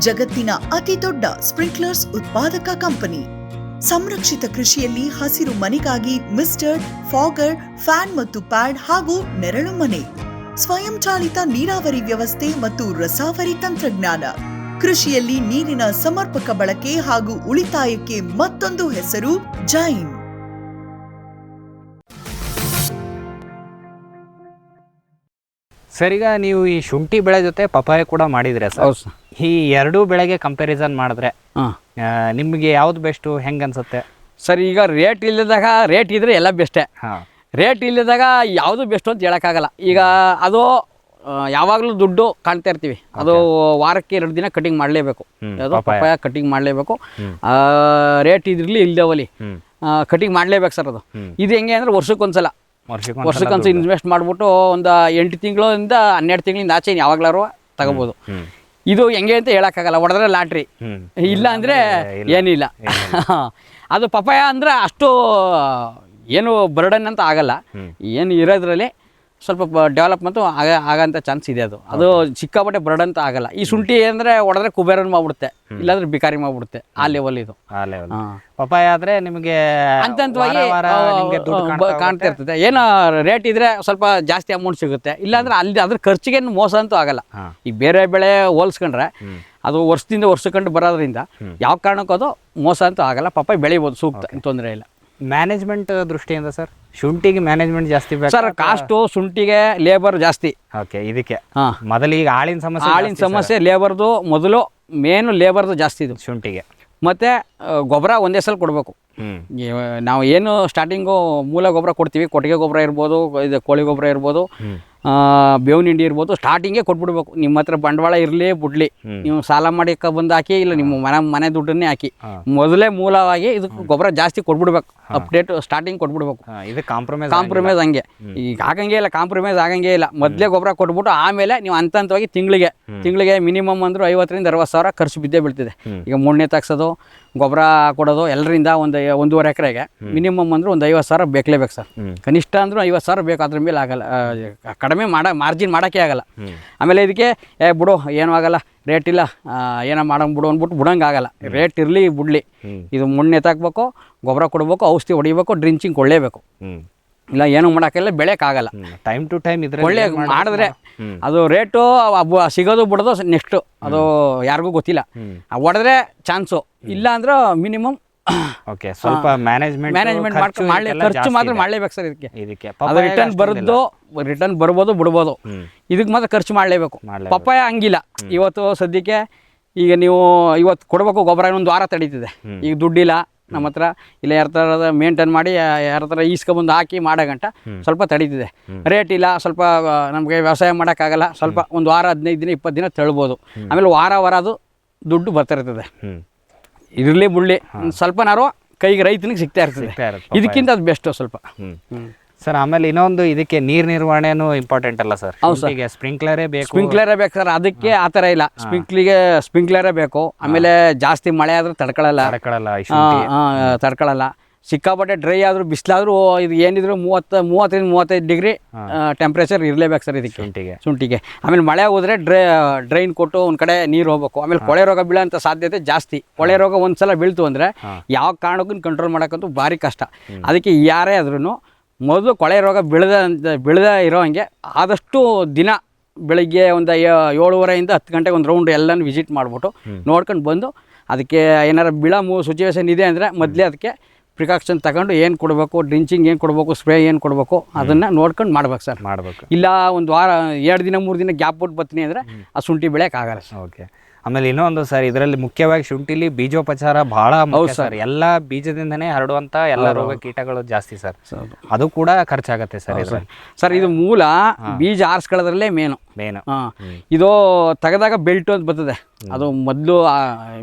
ಜಗತ್ತಿನ ಅತಿ ದೊಡ್ಡ ಸ್ಪ್ರಿಂಕ್ಲರ್ಸ್ ಉತ್ಪಾದಕ ಕಂಪನಿ. ಸಂರಕ್ಷಿತ ಕೃಷಿಯಲ್ಲಿ ಹಸಿರು ಮನೆಗಾಗಿ ಮಿಸ್ಟರ್, ಫಾಗರ್, ಫ್ಯಾನ್ ಮತ್ತು ಪ್ಯಾಡ್ ಹಾಗೂ ನೆರಳು ಮನೆ, ಸ್ವಯಂ ಚಾಲಿತ ನೀರಾವರಿ ವ್ಯವಸ್ಥೆ ಮತ್ತು ರಸಾವರಿ ತಂತ್ರಜ್ಞಾನ. ಕೃಷಿಯಲ್ಲಿ ನೀರಿನ ಸಮರ್ಪಕ ಬಳಕೆ ಹಾಗೂ ಉಳಿತಾಯಕ್ಕೆ ಮತ್ತೊಂದು ಹೆಸರು ಜೈನ್. ಸರ್, ಈಗ ನೀವು ಈ ಶುಂಠಿ ಬೆಳೆ ಜೊತೆ ಪಪಾಯ ಕೂಡ ಮಾಡಿದ್ರೆ ಸರ್, ಈ ಎರಡೂ ಬೆಳೆಗೆ ಕಂಪ್ಯಾರಿಸನ್ ಮಾಡಿದ್ರೆ ನಿಮಗೆ ಯಾವ್ದು ಬೆಸ್ಟು, ಹೆಂಗೆ ಅನ್ಸುತ್ತೆ ಸರ್? ಈಗ ರೇಟ್ ಇಲ್ಲದಾಗ, ರೇಟ್ ಇದ್ರೆ ಎಲ್ಲ ಬೆಸ್ಟೇ. ರೇಟ್ ಇಲ್ಲದಾಗ ಯಾವುದು ಬೆಸ್ಟ್ ಅಂತ ಹೇಳೋಕ್ಕಾಗಲ್ಲ. ಈಗ ಅದು ಯಾವಾಗಲೂ ದುಡ್ಡು ಕಾಣ್ತಾ ಇರ್ತೀವಿ, ಅದು ವಾರಕ್ಕೆ 2 ದಿನ ಕಟಿಂಗ್ ಮಾಡಲೇಬೇಕು, ಯಾವುದೋ ಪಪಾಯ ಕಟಿಂಗ್ ಮಾಡಲೇಬೇಕು. ರೇಟ್ ಇದ್ರಲ್ಲಿ ಇಲ್ದವಲ್ಲಿ ಕಟಿಂಗ್ ಮಾಡಲೇಬೇಕು ಸರ್. ಅದು ಇದು ಹೆಂಗೆ ಅಂದರೆ ವರ್ಷಕ್ಕೊಂದ್ಸಲ ಇನ್ವೆಸ್ಟ್ ಮಾಡಿಬಿಟ್ಟು ಒಂದು 8 ತಿಂಗಳಿಂದ 12 ತಿಂಗಳಿಂದ ಆಚೆ ಯಾವಾಗ್ಲಾರು ತಗೋಬೋದು. ಇದು ಹೆಂಗೆ ಅಂತ ಹೇಳೋಕ್ಕಾಗಲ್ಲ, ಹೊಡೆದ್ರೆ ಲಾಟ್ರಿ, ಇಲ್ಲ ಅಂದರೆ ಏನಿಲ್ಲ. ಅದು ಪಪಾಯ ಅಂದರೆ ಅಷ್ಟು ಏನು ಬರ್ಡನ್ ಅಂತ ಆಗಲ್ಲ, ಏನು ಇರೋದ್ರಲ್ಲಿ ಸ್ವಲ್ಪ ಡೆವಲಪ್ಮೆಂಟು ಆಗಂತ ಚಾನ್ಸ್ ಇದೆ. ಅದು ಸಿಕ್ಕಾಪಟ್ಟೆ ಬರ್ಡ್ ಅಂತ ಆಗಲ್ಲ. ಈ ಶುಂಠಿ ಅಂದರೆ ಹೊಡೆದ್ರೆ ಕುಬೇರನ್ ಮಾಡ್ಬಿಡುತ್ತೆ, ಇಲ್ಲಾಂದ್ರೆ ಬಿಕಾರಿ ಮಾಡ್ಬಿಡುತ್ತೆ. ಆ ಲೆವೆಲ್ ಇದು. ಪಪಾಯ ಆದರೆ ನಿಮಗೆ ಹಂತವಾಗಿ ಕಾಣ್ತಾ ಇರ್ತದೆ. ಏನೋ ರೇಟ್ ಇದ್ರೆ ಸ್ವಲ್ಪ ಜಾಸ್ತಿ ಅಮೌಂಟ್ ಸಿಗುತ್ತೆ, ಇಲ್ಲಾಂದ್ರೆ ಅಲ್ಲಿ ಅದ್ರ ಖರ್ಚಿಗೇನು ಮೋಸ ಅಂತೂ ಆಗಲ್ಲ. ಈಗ ಬೇರೆ ಬೆಳೆ ಹೋಲಿಸ್ಕೊಂಡ್ರೆ ಅದು ವರ್ಷದಿಂದ ವರ್ಷಕ್ಕಂಡು ಬರೋದ್ರಿಂದ ಯಾವ ಕಾರಣಕ್ಕೂ ಅದು ಮೋಸ ಅಂತೂ ಆಗಲ್ಲ. ಪಪಾಯ ಬೆಳಿಬೋದು, ಸೂಕ್ತ, ತೊಂದರೆ ಇಲ್ಲ. ಮ್ಯಾನೇಜ್ಮೆಂಟ್ ದೃಷ್ಟಿಯಿಂದ ಸರ್ ಶುಂಠಿಗೆ ಮ್ಯಾನೇಜ್ಮೆಂಟ್ ಜಾಸ್ತಿ ಬೇಕು ಸರ್. ಕಾಸ್ಟು ಶುಂಠಿಗೆ ಲೇಬರ್ ಜಾಸ್ತಿ. ಓಕೆ, ಇದಕ್ಕೆ ಮೊದಲು ಈಗ ಆಳಿನ ಸಮಸ್ಯೆ ಲೇಬರ್ದು ಮೊದಲು ಮೇನು ಲೇಬರ್ದು ಜಾಸ್ತಿ ಇದು ಶುಂಠಿಗೆ. ಮತ್ತು ಗೊಬ್ಬರ ಒಂದೇ ಸಲ ಕೊಡಬೇಕು. ನಾವು ಏನು ಸ್ಟಾರ್ಟಿಂಗು ಮೂಲ ಗೊಬ್ಬರ ಕೊಡ್ತೀವಿ, ಕೊಟ್ಟಿಗೆ ಗೊಬ್ಬರ ಇರ್ಬೋದು, ಇದು ಕೋಳಿ ಗೊಬ್ಬರ ಇರ್ಬೋದು, ಬೇವಿನ ಹಿಂಡಿ ಇರ್ಬೋದು, ಸ್ಟಾರ್ಟಿಂಗೇ ಕೊಟ್ಬಿಡ್ಬೇಕು. ನಿಮ್ಮ ಹತ್ರ ಬಂಡವಾಳ ಇರಲಿ ಬಿಡ್ಲಿ, ನೀವು ಸಾಲ ಮಾಡಿ ಬಂದು ಹಾಕಿ, ಇಲ್ಲ ನಿಮ್ಮ ಮನೆ ದುಡ್ಡನ್ನೇ ಹಾಕಿ, ಮೊದಲೇ ಮೂಲವಾಗಿ ಇದಕ್ಕೆ ಗೊಬ್ಬರ ಜಾಸ್ತಿ ಕೊಟ್ಬಿಡ್ಬೇಕು. Update starting ಕೊಟ್ಬಿಡ್ಬೇಕು. ಇದು ಕಾಂಪ್ರಮೈಸ್ ಹಂಗೆ ಈಗ ಆಗಂಗೆ ಇಲ್ಲ, ಕಾಂಪ್ರಮೈಸ್ ಆಗಂಗೆ ಇಲ್ಲ. ಮೊದಲೇ ಗೊಬ್ಬರ ಕೊಟ್ಬಿಟ್ಟು ಆಮೇಲೆ ನೀವು ಹಂತವಾಗಿ ತಿಂಗಳಿಗೆ ಮಿನಿಮಮ್ ಅಂದ್ರೆ 50,000 60,000 ಸಾವಿರ ಖರ್ಚು ಬಿದ್ದೇ ಬೀಳ್ತಿದೆ. ಈಗ ಮುಣ್ಣೆ ತೆಗ್ಸೋದು, ಗೊಬ್ಬರ ಕೊಡೋದು ಎಲ್ಲರಿಂದ ಒಂದು 1.5 ಎಕರೆಗೆ ಮಿನಿಮಮ್ ಅಂದ್ರೆ ಒಂದು 50,000 ಬೇಕಲೇಬೇಕು ಸರ್. ಕನಿಷ್ಠ ಅಂದ್ರೂ 50,000 ಬೇಕು. ಅದ್ರ ಮೇಲೆ ಆಗಲ್ಲ, ಕಡಿಮೆ ಮಾರ್ಜಿನ್ ಮಾಡೋಕ್ಕೆ ಆಗಲ್ಲ. ಆಮೇಲೆ ಇದಕ್ಕೆ ಬಿಡು ಏನೂ ಆಗಲ್ಲ, ರೇಟ್ ಇಲ್ಲ, ಏನೋ ಬಿಡು ಅಂದ್ಬಿಟ್ಟು ಬಿಡೋಂಗೆ ಆಗಲ್ಲ. ರೇಟ್ ಇರಲಿ ಬಿಡಲಿ, ಇದು ಮುಣ್ಣೆ ಎತ್ತಾಕ್ಬೇಕು, ಗೊಬ್ಬರ ಕೊಡಬೇಕು, ಔಷಧಿ ಹೊಡಿಬೇಕು, ಡ್ರಿಂಚಿಂಗ್ ಕೊಳ್ಳೇಬೇಕು. ಇಲ್ಲ ಏನೂ ಮಾಡೋಕ್ಕೆಲ್ಲ ಬೆಳೆಯೋಕ್ಕಾಗಲ್ಲ. ಟೈಮ್ ಟು ಟೈಮ್ ಒಳ್ಳೆ ಮಾಡಿದ್ರೆ ಅದು ರೇಟು ಸಿಗೋದು ಬಿಡೋದು ನೆಕ್ಸ್ಟು, ಅದು ಯಾರಿಗೂ ಗೊತ್ತಿಲ್ಲ. ಹೊಡೆದ್ರೆ ಚಾನ್ಸು, ಇಲ್ಲ ಅಂದ್ರೆ ಮಿನಿಮಮ್ ಓಕೆ ಸ್ವಲ್ಪ ಮ್ಯಾನೇಜ್ಮೆಂಟ್ ಖರ್ಚು ಮಾತ್ರ ಮಾಡಲೇಬೇಕು ಸರ್. ಇದಕ್ಕೆ ಅದು ರಿಟರ್ನ್ ಬರ್ಬೋದು ಬಿಡ್ಬೋದು, ಇದಕ್ಕೆ ಮಾತ್ರ ಖರ್ಚು ಮಾಡಲೇಬೇಕು. ಪಪ್ಪಾಯ ಹಂಗಿಲ್ಲ. ಇವತ್ತು ಸದ್ಯಕ್ಕೆ ಈಗ ನೀವು ಇವತ್ತು ಕೊಡಬೇಕು ಗೊಬ್ಬರ, ಇನ್ನೊಂದು ವಾರ ತಡೀತಿದೆ. ಈಗ ದುಡ್ಡಿಲ್ಲ ನಮ್ಮ ಹತ್ರ, ಇಲ್ಲ ಯಾರ ಥರದ ಮೇಂಟೈನ್ ಮಾಡಿ ಯಾರ ಥರ ಈಸ್ಕೊಬಂದು ಹಾಕಿ ಮಾಡೋ ಗಂಟ ಸ್ವಲ್ಪ ತಡೀತಿದೆ. ರೇಟ್ ಇಲ್ಲ, ಸ್ವಲ್ಪ ನಮಗೆ ವ್ಯವಸಾಯ ಮಾಡೋಕ್ಕಾಗಲ್ಲ. ಸ್ವಲ್ಪ ಒಂದು ವಾರ 15 ದಿನ 20 ದಿನ ತಳ್ಬೋದು. ಆಮೇಲೆ ವಾರ ಅದು ದುಡ್ಡು ಬರ್ತಾ ಇರ್ತದೆ. ಇರಲಿ ಬಿಡಲಿ, ಸ್ವಲ್ಪನಾರು ಕೈಗೆ ರೈತನಿಗೆ ಸಿಗ್ತಾ ಇರ್ತದೆ. ಇದಕ್ಕಿಂತ ಅದು ಬೆಸ್ಟು ಸ್ವಲ್ಪ. ಸರ್ ಆಮೇಲೆ ಇನ್ನೊಂದು ಇದಕ್ಕೆ ನೀರು ನಿರ್ವಹಣೆನೂ ಇಂಪಾರ್ಟೆಂಟ್ ಅಲ್ಲ ಸರ್? ಹೌದು ಸರ್, ಸ್ಪ್ರಿಂಕ್ಲರೇ ಬೇಕು ಸರ್. ಅದಕ್ಕೆ ಆ ಥರ ಇಲ್ಲ, ಸ್ಪ್ರಿಂಕ್ಲರೇ ಬೇಕು. ಆಮೇಲೆ ಜಾಸ್ತಿ ಮಳೆ ಆದರೂ ತಡ್ಕೊಳ್ಳಲ್ಲ. ಸಿಕ್ಕಾಪಟ್ಟೆ ಡ್ರೈ ಆದರೂ ಬಿಸಿಲಾದರೂ ಇದು ಏನಿದ್ರು 30-35 ಡಿಗ್ರಿ ಟೆಂಪ್ರೇಚರ್ ಇರಲೇಬೇಕು ಸರ್ ಇದಕ್ಕೆ, ಶುಂಠಿಗೆ. ಆಮೇಲೆ ಮಳೆ ಹೋದರೆ ಡ್ರೈನ್ ಕೊಟ್ಟು ಒಂದು ಕಡೆ ನೀರು ಹೋಗ್ಬೇಕು. ಆಮೇಲೆ ಕೊಳೆ ರೋಗ ಬೀಳೋಂಥ ಸಾಧ್ಯತೆ ಜಾಸ್ತಿ. ಕೊಳೆ ರೋಗ ಒಂದು ಸಲ ಬೀಳ್ತು ಅಂದರೆ ಯಾವ ಕಾರಣಕ್ಕೂ ಕಂಟ್ರೋಲ್ ಮಾಡೋಕ್ಕಂತೂ ಭಾರಿ ಕಷ್ಟ. ಅದಕ್ಕೆ ಯಾರೇ ಆದ್ರೂ ಮೊದಲು ಕೊಳೆ ರೋಗ ಬೀಳದ ಇರೋ ಹಂಗೆ ಆದಷ್ಟು ದಿನ ಬೆಳಿಗ್ಗೆ ಒಂದು 7:30 10 ಗಂಟೆಗೆ ಒಂದು ರೌಂಡ್ ಎಲ್ಲನೂ ವಿಸಿಟ್ ಮಾಡಿಬಿಟ್ಟು ನೋಡ್ಕೊಂಡು ಬಂದು, ಅದಕ್ಕೆ ಏನಾರು ಬೀಳೋ ಸಿಚುವೇಶನ್ ಇದೆ ಅಂದರೆ ಮೊದಲೇ ಅದಕ್ಕೆ ಪ್ರಿಕಾಕ್ಷನ್ ತಗೊಂಡು ಏನು ಕೊಡಬೇಕು, ಡ್ರಿಂಚಿಂಗ್ ಏನು ಕೊಡಬೇಕು, ಸ್ಪ್ರೇ ಏನು ಕೊಡಬೇಕು ಅದನ್ನು ನೋಡ್ಕೊಂಡು ಮಾಡ್ಬೇಕು ಸರ್. ಇಲ್ಲ ಒಂದು ವಾರ 2 ದಿನ 3 ದಿನ ಗ್ಯಾಪ್ ಬಿಟ್ಟು ಬರ್ತೀನಿ ಅಂದರೆ ಆ ಶುಂಠಿ ಬೆಳೆಯೋಕ್ಕಾಗಲ್ಲ ಸರ್. ಓಕೆ. ಆಮೇಲೆ ಇನ್ನೊಂದು ಸರ್, ಇದರಲ್ಲಿ ಮುಖ್ಯವಾಗಿ ಶುಂಠಿಲಿ ಬೀಜೋಪಚಾರ ಬಹಳ ಮುಖ್ಯ ಸರ್. ಎಲ್ಲ ಬೀಜದಿಂದನೇ ಹರಡುವಂಥ ಎಲ್ಲ ರೋಗ ಕೀಟಗಳು ಜಾಸ್ತಿ ಸರ್, ಅದು ಕೂಡ ಖರ್ಚಾಗತ್ತೆ ಸರ್. ಸರ್ ಇದು ಮೂಲ ಬೀಜ ಆರಿಸ್ಕೊಳ್ಳೋದ್ರಲ್ಲೇ ಮೇನು. ಇದು ತೆಗೆದಾಗ ಬೆಲ್ಟು ಅಂತ ಬರ್ತದೆ. ಅದು ಮೊದಲು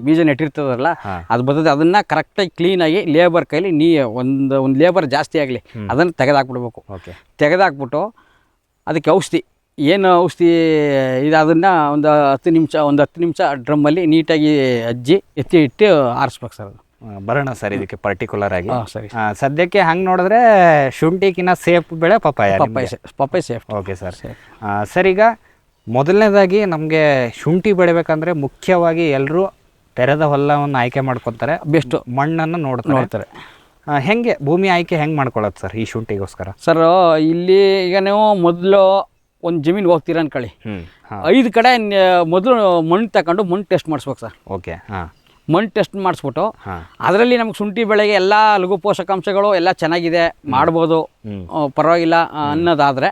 ಬೀಜ ನೆಟ್ಟಿರ್ತದಲ್ಲ ಅದು ಬರ್ತದೆ. ಅದನ್ನ ಕರೆಕ್ಟಾಗಿ ಕ್ಲೀನಾಗಿ ಲೇಬರ್ ಕೈಲಿ ಒಂದು ಲೇಬರ್ ಜಾಸ್ತಿ ಆಗಲಿ ಅದನ್ನು ತೆಗೆದಾಕ್ಬಿಡ್ಬೇಕು. ತೆಗೆದಾಕ್ಬಿಟ್ಟು ಅದಕ್ಕೆ ಔಷಧಿ ಏನು ಔಷಧಿ ಇದು ಅದನ್ನು ಒಂದು 10 ನಿಮಿಷ ಡ್ರಮ್ಮಲ್ಲಿ ನೀಟಾಗಿ ಎತ್ತಿ ಇಟ್ಟು ಆರಿಸ್ಬೇಕು ಸರ್. ಬರೋಣ ಸರ್ ಇದಕ್ಕೆ ಪರ್ಟಿಕ್ಯುಲರ್ ಆಗಿ. ಸರಿ, ಸದ್ಯಕ್ಕೆ ಹಂಗೆ ನೋಡಿದ್ರೆ ಶುಂಠಿಗಿನ್ನ ಸೇಫ್ ಬೆಳೆ papaya safe. Okay sir. Sir ಈಗ ಮೊದಲನೇದಾಗಿ ನಮಗೆ ಶುಂಠಿ ಬೆಳಿಬೇಕಂದ್ರೆ ಮುಖ್ಯವಾಗಿ ಎಲ್ಲರೂ ತೆರೆದ ಹೊಲವನ್ನು ಆಯ್ಕೆ ಮಾಡ್ಕೊತಾರೆ, ಬೆಸ್ಟ್ ಮಣ್ಣನ್ನು ನೋಡ್ತಾರೆ. ಹೆಂಗೆ ಭೂಮಿ ಆಯ್ಕೆ ಹೆಂಗೆ ಮಾಡ್ಕೊಳ್ಳೋದು ಸರ್ ಈ ಶುಂಠಿಗೋಸ್ಕರ? ಸರ್ ಇಲ್ಲಿ ಈಗ ನೀವು ಮೊದಲು ಒಂದು ಜಮೀನು ಹೋಗ್ತೀರ ಅನ್ಕೊಳ್ಳಿ, 5 ಕಡೆ ಮೊದಲು ಮಣ್ಣು ತಗೊಂಡು ಮಣ್ಣು ಟೆಸ್ಟ್ ಮಾಡಿಸ್ಬೇಕು ಸರ್. ಓಕೆ. ಮಣ್ಣು ಟೆಸ್ಟ್ ಮಾಡಿಸ್ಬಿಟ್ಟು ಅದರಲ್ಲಿ ನಮ್ಗೆ ಶುಂಠಿ ಬೆಳೆಗೆ ಎಲ್ಲ ಲಘು ಪೋಷಕಾಂಶಗಳು ಎಲ್ಲ ಚೆನ್ನಾಗಿದೆ, ಮಾಡ್ಬೋದು, ಪರವಾಗಿಲ್ಲ ಅನ್ನೋದಾದರೆ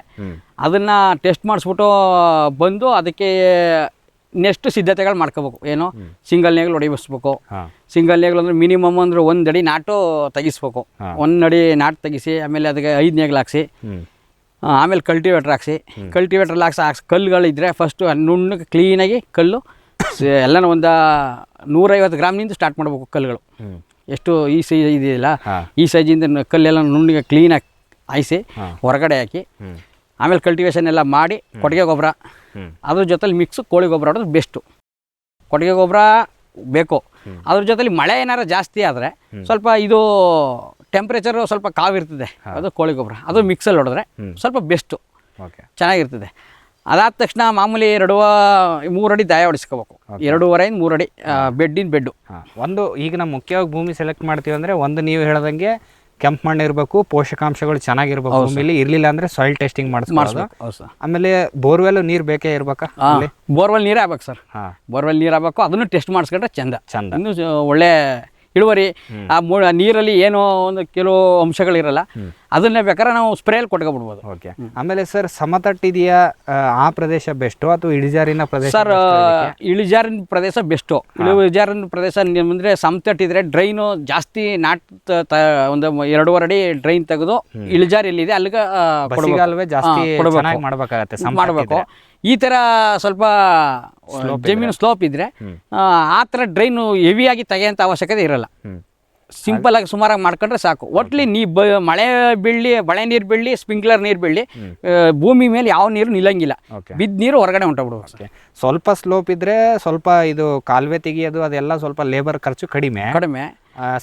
ಅದನ್ನು ಟೆಸ್ಟ್ ಮಾಡಿಸ್ಬಿಟ್ಟು ಬಂದು ಅದಕ್ಕೆ ನೆಕ್ಸ್ಟ್ ಸಿದ್ಧತೆಗಳು ಮಾಡ್ಕೋಬೇಕು. ಏನು ಸಿಂಗಲ್ ನೇಗ್ಲು ಹೊಡಿಸ್ಬೇಕು. ಸಿಂಗಲ್ ನೇಗ್ಲು ಅಂದರೆ ಮಿನಿಮಮ್ ಅಂದ್ರೆ 1 ಅಡಿ ನಾಟು ತೆಗಿಸ್ಬೇಕು. 1 ಅಡಿ ನಾಟು ತೆಗಿಸಿ ಆಮೇಲೆ ಅದಕ್ಕೆ 5 ನೇಗ್ಲು ಹಾಕ್ಸಿ, ಆಮೇಲೆ ಕಲ್ಟಿವೇಟ್ರ್ ಹಾಕ್ಸಿ. ಕಲ್ಟಿವೇಟ್ರಲ್ಲಿ ಹಾಕ್ಸಿ ಕಲ್ಲುಗಳಿದ್ರೆ ಫಸ್ಟು ನುಣ್ಣಗೆ ಕ್ಲೀನಾಗಿ ಕಲ್ಲು ಎಲ್ಲನೂ ಒಂದು 150 ಗ್ರಾಮ್ನಿಂದ ಸ್ಟಾರ್ಟ್ ಮಾಡಬೇಕು ಕಲ್ಲುಗಳು. ಎಷ್ಟು ಈ ಸೈಜ್ ಇದೆಯಲ್ಲ ಈ ಸೈಜಿಂದ ಕಲ್ಲೆಲ್ಲ ನುಣ್ಣಗೆ ಕ್ಲೀನಾಗಿ ಹಾಯಿಸಿ ಹೊರಗಡೆ ಹಾಕಿ ಆಮೇಲೆ ಕಲ್ಟಿವೇಷನ್ ಎಲ್ಲ ಮಾಡಿ ಕೊಟ್ಟಿಗೆ ಗೊಬ್ಬರ ಅದ್ರ ಜೊತೆಲಿ ಮಿಕ್ಸು ಕೋಳಿ ಗೊಬ್ಬರ ಹೊಡೆದು ಬೆಸ್ಟು. ಕೊಟ್ಟಿಗೆ ಗೊಬ್ಬರ ಬೇಕು. ಅದ್ರ ಜೊತೆಲಿ ಮಳೆ ಏನಾರು ಜಾಸ್ತಿ ಆದರೆ ಸ್ವಲ್ಪ ಇದು ಟೆಂಪ್ರೇಚರು ಸ್ವಲ್ಪ ಕಾವಿರ್ತದೆ, ಅದು ಕೋಳಿ ಗೊಬ್ಬರ, ಅದು ಮಿಕ್ಸಲ್ಲಿ ಹೊಡೆದ್ರೆ ಸ್ವಲ್ಪ ಬೆಸ್ಟು, ಚೆನ್ನಾಗಿರ್ತದೆ. ಅದಾದ ತಕ್ಷಣ ಮಾಮೂಲಿ 3 ಅಡಿ ದಾಯ ಹೊಡಿಸ್ಕೋಬೇಕು, 2.5 3 ಅಡಿ ಬೆಡ್ಡಿನ ಬೆಡ್ಡು. ಒಂದು ಈಗ ನಾವು ಮುಖ್ಯವಾಗಿ ಭೂಮಿ ಸೆಲೆಕ್ಟ್ ಮಾಡ್ತೀವಿ ಅಂದರೆ ಒಂದು ನೀವು ಹೇಳ್ದಂಗೆ ಕೆಂಪು ಮಣ್ಣು ಇರಬೇಕು, ಪೋಷಕಾಂಶಗಳು ಚೆನ್ನಾಗಿರ್ಬೇಕು ಭೂಮಿಲಿ, ಇರಲಿಲ್ಲ ಅಂದರೆ ಸಾಯಿಲ್ ಟೆಸ್ಟಿಂಗ್ ಮಾಡಿಸ್ಬೇಕು. ಆಮೇಲೆ ಬೋರ್ವೆಲ್ ನೀರು ಬೇಕೇ ಇರ್ಬೇಕಾ? ಬೋರ್ವೆಲ್ ನೀರೇ ಆಗ್ಬೇಕು ಸರ್. ಬೋರ್ವೆಲ್ ನೀರು ಆಗ್ಬೇಕು, ಅದನ್ನು ಟೆಸ್ಟ್ ಮಾಡಿಸ್ಕೊಂಡ್ರೆ ಚಂದ ಇನ್ನೂ ಒಳ್ಳೆ ಇಳುವರಿ. ಆ ನೀರಲ್ಲಿ ಏನೋ ಒಂದು ಕೆಲವು ಅಂಶಗಳಿರಲ್ಲ, ಅದನ್ನೇ ಬೇಕಾದ್ರೆ ನಾವು ಸ್ಪ್ರೇಯಲ್ಲಿ ಕೊಟ್ಕೊಬಿಡ್ಬೋದು. ಓಕೆ. ಆಮೇಲೆ ಸರ್ ಸಮತಟ್ಟಿದೆಯಾ ಆ ಪ್ರದೇಶ ಬೆಸ್ಟು ಅಥವಾ ಇಳಿಜಾರಿನ ಪ್ರದೇಶ? ಸರ್ ಇಳಿಜಾರಿನ ಪ್ರದೇಶ ಬೆಸ್ಟು. ಇಳಿಜಾರಿನ ಪ್ರದೇಶ ಅಂದರೆ ಸಮತಟ್ಟಿದ್ರೆ ಡ್ರೈನು ಜಾಸ್ತಿ ಒಂದು 2.5 ಅಡಿ ಡ್ರೈನ್ ತೆಗೆದು ಇಳಿಜಾರು ಎಲ್ಲಿದೆ ಅಲ್ಲಿಗೆ ಜಾಸ್ತಿ ಮಾಡಬೇಕು. ಈ ಥರ ಸ್ವಲ್ಪ ಜಮೀನು ಸ್ಲೋಪ್ ಇದ್ದರೆ ಆ ಥರ ಡ್ರೈನು ಹೆವಿಯಾಗಿ ತೆಗೆಯೋಂಥ ಅವಶ್ಯಕತೆ ಇರಲ್ಲ. ಸಿಂಪಲ್ ಆಗಿ ಸುಮಾರಾಗಿ ಮಾಡ್ಕೊಂಡ್ರೆ ಸಾಕು. ಒಟ್ಲಿ ಮಳೆ ಬೀಳಲಿ, ಮಳೆ ನೀರು ಬೀಳಲಿ, ಸ್ಪ್ರಿಂಕ್ಲರ್ ನೀರು ಬೀಳಲಿ, ಭೂಮಿ ಮೇಲೆ ಯಾವ ನೀರು ನಿಲ್ಲಂಗಿಲ್ಲ, ಬಿದ್ದ ನೀರು ಹೊರಗಡೆ ಹೊಂಟೋಗ್ಬಿಡುವ. ಸ್ವಲ್ಪ ಸ್ಲೋಪ್ ಇದ್ರೆ ಸ್ವಲ್ಪ ಇದು ಕಾಲುವೆ ತೆಗಿಯೋದು ಅದೆಲ್ಲ ಸ್ವಲ್ಪ ಲೇಬರ್ ಖರ್ಚು ಕಡಿಮೆ.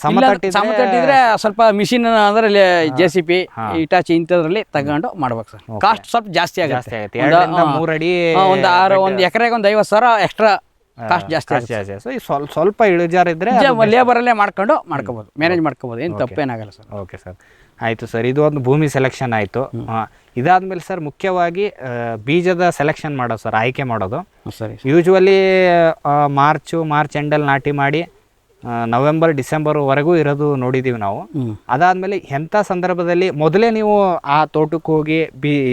ಸಮತಟ್ಟಿದ್ರೆ ಸ್ವಲ್ಪ ಮಿಷಿನ್ ಅಂದ್ರೆ JCP, ಇಟಾಚಿ ಇಂಥದ್ರಲ್ಲಿ ತಗೊಂಡು ಮಾಡ್ಬೇಕು ಸರ್. ಕಾಸ್ಟ್ ಸ್ವಲ್ಪ ಜಾಸ್ತಿ ಆಗುತ್ತೆ. 3 ಅಡಿ ಒಂದು ಎಕರೆಗೆ ಒಂದು 50,000 ಎಕ್ಸ್ಟ್ರಾ ಕಾಸ್ಟ್ ಜಾಸ್ತಿ. ಸ್ವಲ್ಪ ಇಳಿಜಾರಿದ್ರೆ ಲೇಬರಲ್ಲೇ ಮಾಡ್ಕೋಬೋದು, ಮ್ಯಾನೇಜ್ ಮಾಡ್ಕೋಬೋದು, ಏನು ತಪ್ಪೇನಾಗಲ್ಲ ಸರ್. ಓಕೆ ಸರ್, ಆಯಿತು ಸರ್. ಇದು ಒಂದು ಭೂಮಿ ಸೆಲೆಕ್ಷನ್ ಆಯಿತು. ಇದಾದ್ಮೇಲೆ ಸರ್ ಮುಖ್ಯವಾಗಿ ಬೀಜದ ಸೆಲೆಕ್ಷನ್ ಮಾಡೋದು ಸರ್, ಆಯ್ಕೆ ಮಾಡೋದು. ಸರಿ. ಯೂಶ್ವಲಿ ಮಾರ್ಚ್ ಎಂಡಲ್ಲಿ ನಾಟಿ ಮಾಡಿ ನವೆಂಬರ್ ಡಿಸೆಂಬರ್ವರೆಗೂ ಇರೋದು ನೋಡಿದ್ದೀವಿ ನಾವು. ಅದಾದಮೇಲೆ ಎಂಥ ಸಂದರ್ಭದಲ್ಲಿ ಮೊದಲೇ ನೀವು ಆ ತೋಟಕ್ಕೆ ಹೋಗಿ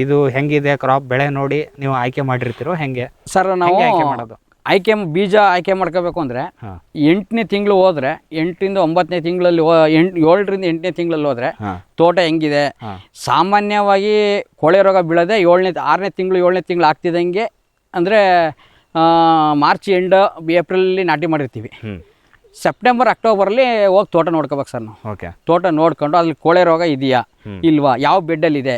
ಇದು ಹೆಂಗಿದೆ ಕ್ರಾಪ್ ಬೆಳೆ ನೋಡಿ ನೀವು ಆಯ್ಕೆ ಮಾಡಿರ್ತೀರೋ ಹೆಂಗೆ ಸರ್? ನಾವು ಆಯ್ಕೆ ಮಾಡೋದು ಬೀಜ ಆಯ್ಕೆ ಮಾಡ್ಕೋಬೇಕು ಅಂದರೆ 8ನೇ ತಿಂಗಳು ಹೋದರೆ, 8ರಿಂದ 9ನೇ ತಿಂಗಳಲ್ಲಿ 7ರಿಂದ 8ನೇ ತಿಂಗಳಲ್ಲಿ ಹೋದರೆ ತೋಟ ಹೆಂಗಿದೆ. ಸಾಮಾನ್ಯವಾಗಿ ಕೊಳೆ ರೋಗ ಬೀಳದೆ 6ನೇ ತಿಂಗಳು 7ನೇ ತಿಂಗಳು ಆಗ್ತಿದ್ದಂಗೆ, ಅಂದರೆ ಮಾರ್ಚ್ ಎಂಡ್ ಏಪ್ರಿಲಲ್ಲಿ ನಾಟಿ ಮಾಡಿರ್ತೀವಿ. ಸೆಪ್ಟೆಂಬರ್ ಅಕ್ಟೋಬರಲ್ಲಿ ಹೋಗಿ ತೋಟ ನೋಡ್ಕೋಬೇಕು ಸರ್ ನಾವು. ಓಕೆ. ತೋಟ ನೋಡ್ಕೊಂಡು ಅಲ್ಲಿ ಕೊಳೆ ರೋಗ ಇದೆಯಾ ಇಲ್ವಾ, ಯಾವ ಬೆಡ್ಡಲ್ಲಿ ಇದೆ,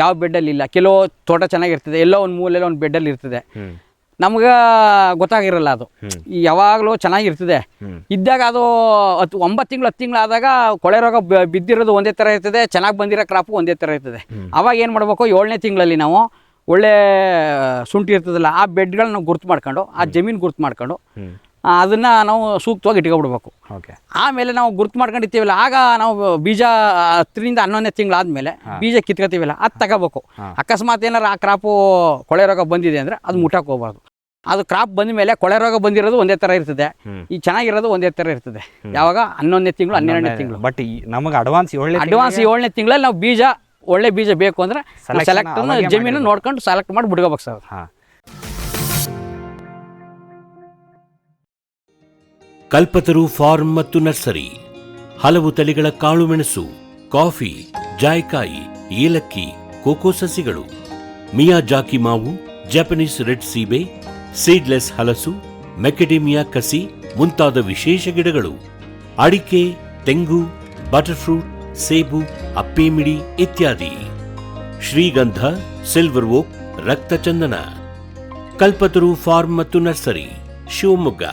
ಯಾವ ಬೆಡ್ಡಲ್ಲಿ ಇಲ್ಲ. ಕೆಲವು ತೋಟ ಚೆನ್ನಾಗಿರ್ತದೆ, ಎಲ್ಲೋ ಒಂದು ಮೂಲೆಯಲ್ಲಿ ಒಂದು ಬೆಡ್ಡಲ್ಲಿ ಇರ್ತದೆ, ನಮ್ಗೆ ಗೊತ್ತಾಗಿರಲ್ಲ. ಅದು ಯಾವಾಗಲೂ ಚೆನ್ನಾಗಿರ್ತದೆ ಇದ್ದಾಗ, ಅದು 9 ತಿಂಗಳು 10 ತಿಂಗಳು ಆದಾಗ ಕೊಳೆ ರೋಗ ಬಿದ್ದಿರೋದು ಒಂದೇ ಥರ ಇರ್ತದೆ, ಚೆನ್ನಾಗಿ ಬಂದಿರೋ ಕ್ರಾಪು ಒಂದೇ ಥರ ಇರ್ತದೆ. ಅವಾಗ ಏನು ಮಾಡಬೇಕು, 7ನೇ ತಿಂಗಳಲ್ಲಿ ನಾವು ಒಳ್ಳೆ ಶುಂಠಿ ಇರ್ತದಲ್ಲ, ಆ ಬೆಡ್ಗಳನ್ನ ನಾವು ಗುರ್ತು ಮಾಡ್ಕೊಂಡು, ಆ ಜಮೀನು ಗುರ್ತು ಮಾಡ್ಕೊಂಡು ಅದನ್ನು ನಾವು ಸೂಕ್ತವಾಗಿ ಇಟ್ಕೊಬಿಡ್ಬೇಕು. ಓಕೆ. ಆಮೇಲೆ ನಾವು ಗುರ್ತು ಮಾಡ್ಕೊಂಡಿರ್ತೀವಲ್ಲ, ಆಗ ನಾವು ಬೀಜ 10ರಿಂದ 11ನೇ ತಿಂಗಳಾದಮೇಲೆ ಬೀಜ ಕಿತ್ಕೋತೀವಲ್ಲ, ಅದು ತಗೋಬೇಕು. ಅಕಸ್ಮಾತ್ ಏನಾರು ಆ ಕ್ರಾಪು ಕೊಳೆ ರೋಗ ಬಂದಿದೆ ಅಂದರೆ ಅದು ಮುಟ್ಟಕ್ಕೆ ಹೋಗ್ಬಾರ್ದು. ಅದು ಕ್ರಾಪ್ ಬಂದ ಮೇಲೆ ಕೊಳೆ ರೋಗ ಬಂದಿರೋದು ಒಂದೇ ಥರ ಇರ್ತದೆ, ಈ ಚೆನ್ನಾಗಿರೋದು ಒಂದೇ ಥರ ಇರ್ತದೆ. ಯಾವಾಗ 11ನೇ ತಿಂಗಳು 12ನೇ ತಿಂಗಳು. ಬಟ್ ನಮಗೆ ಅಡ್ವಾನ್ಸ್ 7ನೇ ತಿಂಗಳಲ್ಲಿ ನಾವು ಬೀಜ ಒಳ್ಳೆ ಬೀಜ ಬೇಕು ಅಂದರೆ ಸೆಲೆಕ್ಟ್ ಜಮೀನು ನೋಡ್ಕೊಂಡು ಸೆಲೆಕ್ಟ್ ಮಾಡಿ ಬಿಡ್ಕೋಬೇಕು ಸರ್. ಕಲ್ಪತರು ಫಾರ್ಮ್ ಮತ್ತು ನರ್ಸರಿ ಹಲವು ತಳಿಗಳ ಕಾಳುಮೆಣಸು, ಕಾಫಿ, ಜಾಯ್ಕಾಯಿ, ಏಲಕ್ಕಿ, ಕೋಕೋ ಸಸಿಗಳು, ಮಿಯಾಜಾಕಿ ಮಾವು, ಜಪಾನೀಸ್ ರೆಡ್ ಸೀಬೆ, ಸೀಡ್ಲೆಸ್ ಹಲಸು, ಮೆಕೆಡೇಮಿಯಾ ಕಸಿ ಮುಂತಾದ ವಿಶೇಷ ಗಿಡಗಳು, ಅಡಿಕೆ, ತೆಂಗು, ಬಟರ್ಫ್ರೂಟ್, ಸೇಬು, ಅಪ್ಪೇಮಿಡಿ ಇತ್ಯಾದಿ, ಶ್ರೀಗಂಧ, ಸಿಲ್ವರ್ ಓಕ್, ರಕ್ತಚಂದನ. ಕಲ್ಪತರು ಫಾರ್ಮ್ ಮತ್ತು ನರ್ಸರಿ, ಶಿವಮೊಗ್ಗ.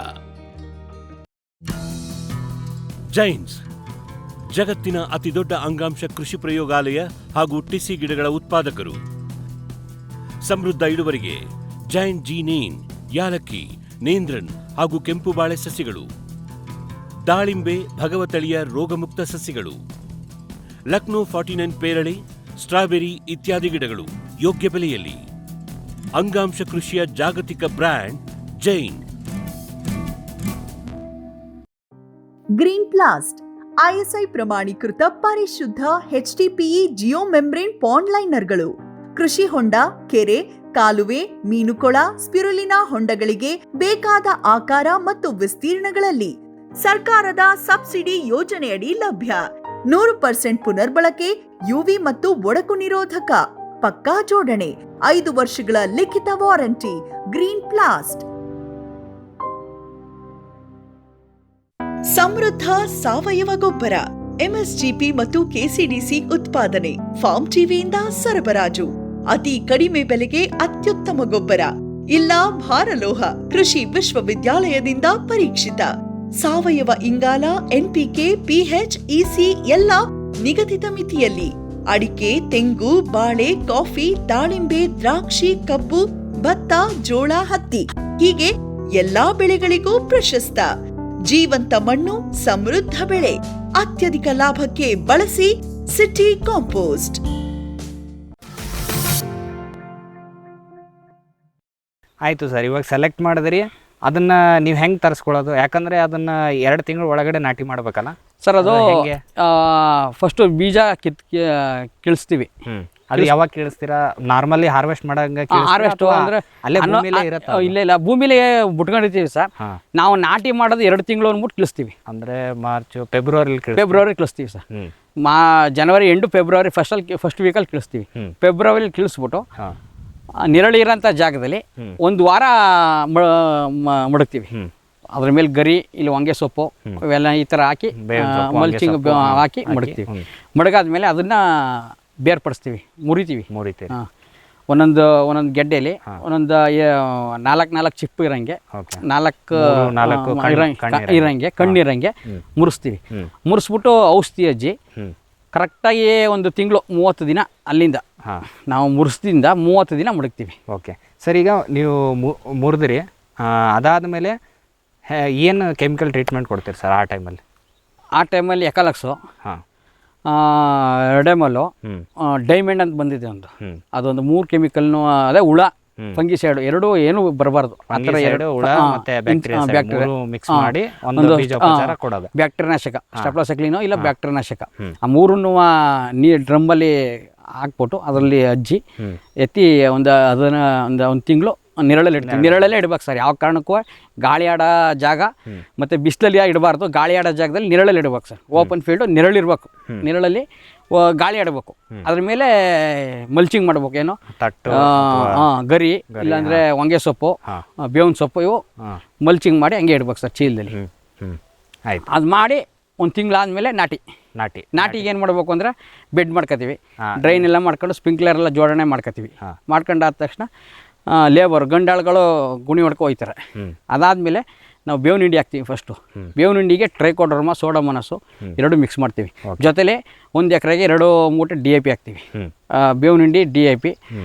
ಜೈನ್ಸ್ ಜಗತ್ತಿನ ಅತಿದೊಡ್ಡ ಅಂಗಾಂಶ ಕೃಷಿ ಪ್ರಯೋಗಾಲಯ ಹಾಗೂ ಟಿಸಿ ಗಿಡಗಳ ಉತ್ಪಾದಕರು. ಸಮೃದ್ಧ ಇಳುವರಿಗೆ ಜೈನ್ ಜೀನೇನ್, ಯಾಲಕ್ಕಿ, ನೇಂದ್ರನ್ ಹಾಗೂ ಕೆಂಪು ಬಾಳೆ ಸಸಿಗಳು, ದಾಳಿಂಬೆ, ಭಗವತಳಿಯ ರೋಗಮುಕ್ತ ಸಸಿಗಳು, ಲಕ್ನೋ 49 ಪೇರಳೆ, ಸ್ಟ್ರಾಬೆರಿ ಇತ್ಯಾದಿ ಗಿಡಗಳು ಯೋಗ್ಯ ಬೆಲೆಯಲ್ಲಿ. ಅಂಗಾಂಶ ಕೃಷಿಯ ಜಾಗತಿಕ ಬ್ರ್ಯಾಂಡ್ ಜೈನ್. ಗ್ರೀನ್ ಪ್ಲಾಸ್ಟ್ ISI ಪ್ರಮಾಣೀಕೃತ ಪರಿಶುದ್ಧ HDPE ಜಿಯೋ ಮೆಂಬ್ರೇನ್ ಪಾಂಡ್ ಲೈನರ್ಗಳು ಕೃಷಿ ಹೊಂಡ, ಕೆರೆ, ಕಾಲುವೆ, ಮೀನುಕೊಳ, ಸ್ಪಿರುಲಿನಾ ಹೊಂಡಗಳಿಗೆ ಬೇಕಾದ ಆಕಾರ ಮತ್ತು ವಿಸ್ತೀರ್ಣಗಳಲ್ಲಿ ಸರ್ಕಾರದ ಸಬ್ಸಿಡಿ ಯೋಜನೆಯಡಿ ಲಭ್ಯ. 100% ಪುನರ್ಬಳಕೆ, UV ಮತ್ತು ಒಡಕು ನಿರೋಧಕ, ಪಕ್ಕಾ ಜೋಡಣೆ, 5 ವರ್ಷಗಳ ಲಿಖಿತ ವಾರಂಟಿ. ಗ್ರೀನ್ ಪ್ಲಾಸ್ಟ್. ಸಮೃದ್ಧ ಸಾವಯವ ಗೊಬ್ಬರ, MSGP ಮತ್ತು KCDC ಉತ್ಪಾದನೆ, ಫಾರ್ಮ್ ಟಿವಿಯಿಂದ ಸರಬರಾಜು. ಅತಿ ಕಡಿಮೆ ಬೆಲೆಗೆ ಅತ್ಯುತ್ತಮ ಗೊಬ್ಬರ, ಇಲ್ಲ ಭಾರಲೋಹ ಕೃಷಿ ವಿಶ್ವವಿದ್ಯಾಲಯದಿಂದ ಪರೀಕ್ಷಿತ ಸಾವಯವ ಇಂಗಾಲ NPK PH EC ಎಲ್ಲ ನಿಗದಿತ ಮಿತಿಯಲ್ಲಿ. ಅಡಿಕೆ, ತೆಂಗು, ಬಾಳೆ, ಕಾಫಿ, ದಾಳಿಂಬೆ, ದ್ರಾಕ್ಷಿ, ಕಬ್ಬು, ಭತ್ತ, ಜೋಳ, ಹತ್ತಿ ಹೀಗೆ ಎಲ್ಲಾ ಬೆಳೆಗಳಿಗೂ ಪ್ರಶಸ್ತ. ಜೀವಂತ ಮಣ್ಣು, ಸಮೃದ್ಧ ಬೆಳೆ, ಅತ್ಯಧಿಕ ಲಾಭಕ್ಕೆ ಬಳಸಿ ಸಿಟಿ ಕಾಂಪೋಸ್ಟ್. ಆಯಿತು ಸರ್, ಇವಾಗ ಸೆಲೆಕ್ಟ್ ಮಾಡಿದ್ರಿ, ಅದನ್ನು ನೀವು ಹೆಂಗೆ ತರಿಸ್ಕೊಳ್ಳೋದು? ಯಾಕಂದರೆ ಅದನ್ನು 2 ತಿಂಗಳ ಒಳಗಡೆ ನಾಟಿ ಮಾಡ್ಬೇಕಲ್ಲ ಸರ್. ಅದು ಹೆಂಗೆ? ಫಸ್ಟು ಬೀಜ ಕೀಳಿಸ್ತೀವಿ. ಅದು ಯಾವಾಗ ಕೀಳಿಸ್ತೀರಾ? ನಾರ್ಮಲಿ ಹಾರ್ವೆಸ್ಟ್ ಮಾಡಂಗೆ ಹಾರ್ವೆಸ್ಟ್ ಅಂದರೆ ಅಲ್ಲೇ ಭೂಮಿಲೇ ಇರುತ್ತೆ? ಇಲ್ಲ, ಭೂಮಿಲೇ ಬಿಟ್ಕೊಂಡಿರ್ತೀವಿ ಸರ್. ನಾವು ನಾಟಿ ಮಾಡೋದು 2 ತಿಂಗಳು ಅಂದ್ಬಿಟ್ಟು ಕಳಿಸ್ತೀವಿ. ಅಂದರೆ ಮಾರ್ಚ್ ಫೆಬ್ರವರಿ ಕಳಿಸ್ತೀವಿ ಸರ್. ಜನವರಿ ಎಂಡು ಫೆಬ್ರವರಿ ಫಸ್ಟ್ ವೀಕಲ್ಲಿ ಕಳಿಸ್ತೀವಿ. ಫೆಬ್ರವರಿ ಕಳಿಸ್ಬಿಟ್ಟು ನಿರಳಿರೋಂಥ ಜಾಗದಲ್ಲಿ 1 ವಾರ ಮಡಗ್ತೀವಿ. ಅದ್ರ ಮೇಲೆ ಗರಿ, ಇಲ್ಲಿ ಹೊಂಗೆ ಸೊಪ್ಪು ಇವೆಲ್ಲ ಈ ಥರ ಹಾಕಿ ಮಲ್ಚಿಂಗ್ ಹಾಕಿ ಮಡಗ್ತೀವಿ. ಮಡಗಾದ್ಮೇಲೆ ಅದನ್ನು ಬೇರ್ಪಡಿಸ್ತೀವಿ, ಮುರಿತೀವಿ. ಒಂದೊಂದು ಗೆಡ್ಡೆಯಲ್ಲಿ ಒಂದೊಂದು 4 ಚಿಪ್ಪು ಇರೋಂಗೆ, 4 ಇರೋಂಗೆ, ಕಣ್ಣಿರೋಂಗೆ ಮುರಿಸ್ತೀವಿ. ಮುರಿಸ್ಬಿಟ್ಟು ಔಷಧಿ ಹಚ್ಚಿ ಕರೆಕ್ಟಾಗಿ 1 ತಿಂಗಳು 30 ದಿನ ಅಲ್ಲಿಂದ ನಾವು ಮುರಿಸ್ದಿಂದ 30 ದಿನ ಮಡಗ್ತೀವಿ. ಓಕೆ ಸರ್, ಈಗ ನೀವು ಮುರಿದ್ರಿ, ಅದಾದಮೇಲೆ ಏನು ಕೆಮಿಕಲ್ ಟ್ರೀಟ್ಮೆಂಟ್ ಕೊಡ್ತೀರಿ ಸರ್ ಆ ಟೈಮಲ್ಲಿ? ಆ ಟೈಮಲ್ಲಿ ಎಕಲಕ್ಸು, ರೆಡೆಮಲ್ಲು, ಡೈಮಂಡ್ ಅಂತ ಬಂದಿದೆ ಒಂದು, ಅದೊಂದು 3 ಕೆಮಿಕಲ್ನು, ಅದೇ ಹುಳ, ಫಂಗಿಸೈಡ್ ಎರಡು ಏನು ಬರಬಾರ್ದು. ಬ್ಯಾಕ್ಟೀರಿಯಾನಾಶಕ, ಸ್ಟೆಪ್ಲೋಸೈಕ್ಲಿನೋ ಇಲ್ಲ ಬ್ಯಾಕ್ಟೀರಿಯಾನಾಶಕ, ಆ 3 ಡ್ರಮ್ಮಲ್ಲಿ ಹಾಕ್ಬಿಟ್ಟು ಅದರಲ್ಲಿ ಅಜ್ಜಿ ಎತ್ತಿ ಒಂದು ತಿಂಗಳು ನಿರಳಲ್ಲೇ ಇಡ್ಬೇಕು ಸರ್. ಯಾವ ಕಾರಣಕ್ಕೂ ಗಾಳಿ ಆಡೋ ಜಾಗ ಮತ್ತು ಬಿಸಿಲಲ್ಲಿ ಇಡಬಾರ್ದು. ಗಾಳಿ ಆಡೋ ಜಾಗದಲ್ಲಿ ನಿರಳಲ್ಲಿ ಇಡ್ಬೇಕು ಸರ್. ಓಪನ್ ಫೀಲ್ಡು ನಿರಳಿರ್ಬೇಕು, ನಿರಳಲ್ಲಿ ಗಾಳಿ ಆಡಬೇಕು. ಅದ್ರ ಮೇಲೆ ಮಲ್ಚಿಂಗ್ ಮಾಡ್ಬೇಕು, ಏನು ಗರಿ ಇಲ್ಲಾಂದರೆ ಹೊಂಗೆ ಸೊಪ್ಪು, ಬೇವಿನ ಸೊಪ್ಪು, ಇವು ಮಲ್ಚಿಂಗ್ ಮಾಡಿ ಹಂಗೆ ಇಡ್ಬೇಕು ಸರ್ ಚೀಲದಲ್ಲಿ. ಆಯ್ತು, ಅದು ಮಾಡಿ 1 ತಿಂಗಳಾದಮೇಲೆ ನಾಟಿಗೆ ಏನು ಮಾಡಬೇಕು ಅಂದರೆ ಬೆಡ್ ಮಾಡ್ಕೊತೀವಿ. ಡ್ರೈನ್ ಎಲ್ಲ ಮಾಡ್ಕೊಂಡು ಸ್ಪ್ರಿಂಕ್ಲರ್ ಎಲ್ಲ ಜೋಡಣೆ ಮಾಡ್ಕೊತೀವಿ. ಮಾಡ್ಕೊಂಡಾದ ತಕ್ಷಣ ಲೇಬರ್ ಗಂಡಾಳುಗಳು ಗುಣಿ ಹೊಡ್ಕೊ ಹೋಗ್ತಾರೆ. ಅದಾದಮೇಲೆ ನಾವು ಬೇವಿನ ಹಿಂಡಿ ಹಾಕ್ತೀವಿ. ಫಸ್ಟು ಬೇವಿನ ಹಿಂಡಿಗೆ ಟ್ರೈಕೋಡರ್ಮಾ, ಸೋಡೋಮೋನಾಸು 2 ಮಿಕ್ಸ್ ಮಾಡ್ತೀವಿ. ಜೊತೆಲೆ 1 ಎಕರೆಗೆ 2 ಮೂಟೆ DAP ಹಾಕ್ತೀವಿ. ಬೇವಿನ ಹಿಂಡಿ, DAP,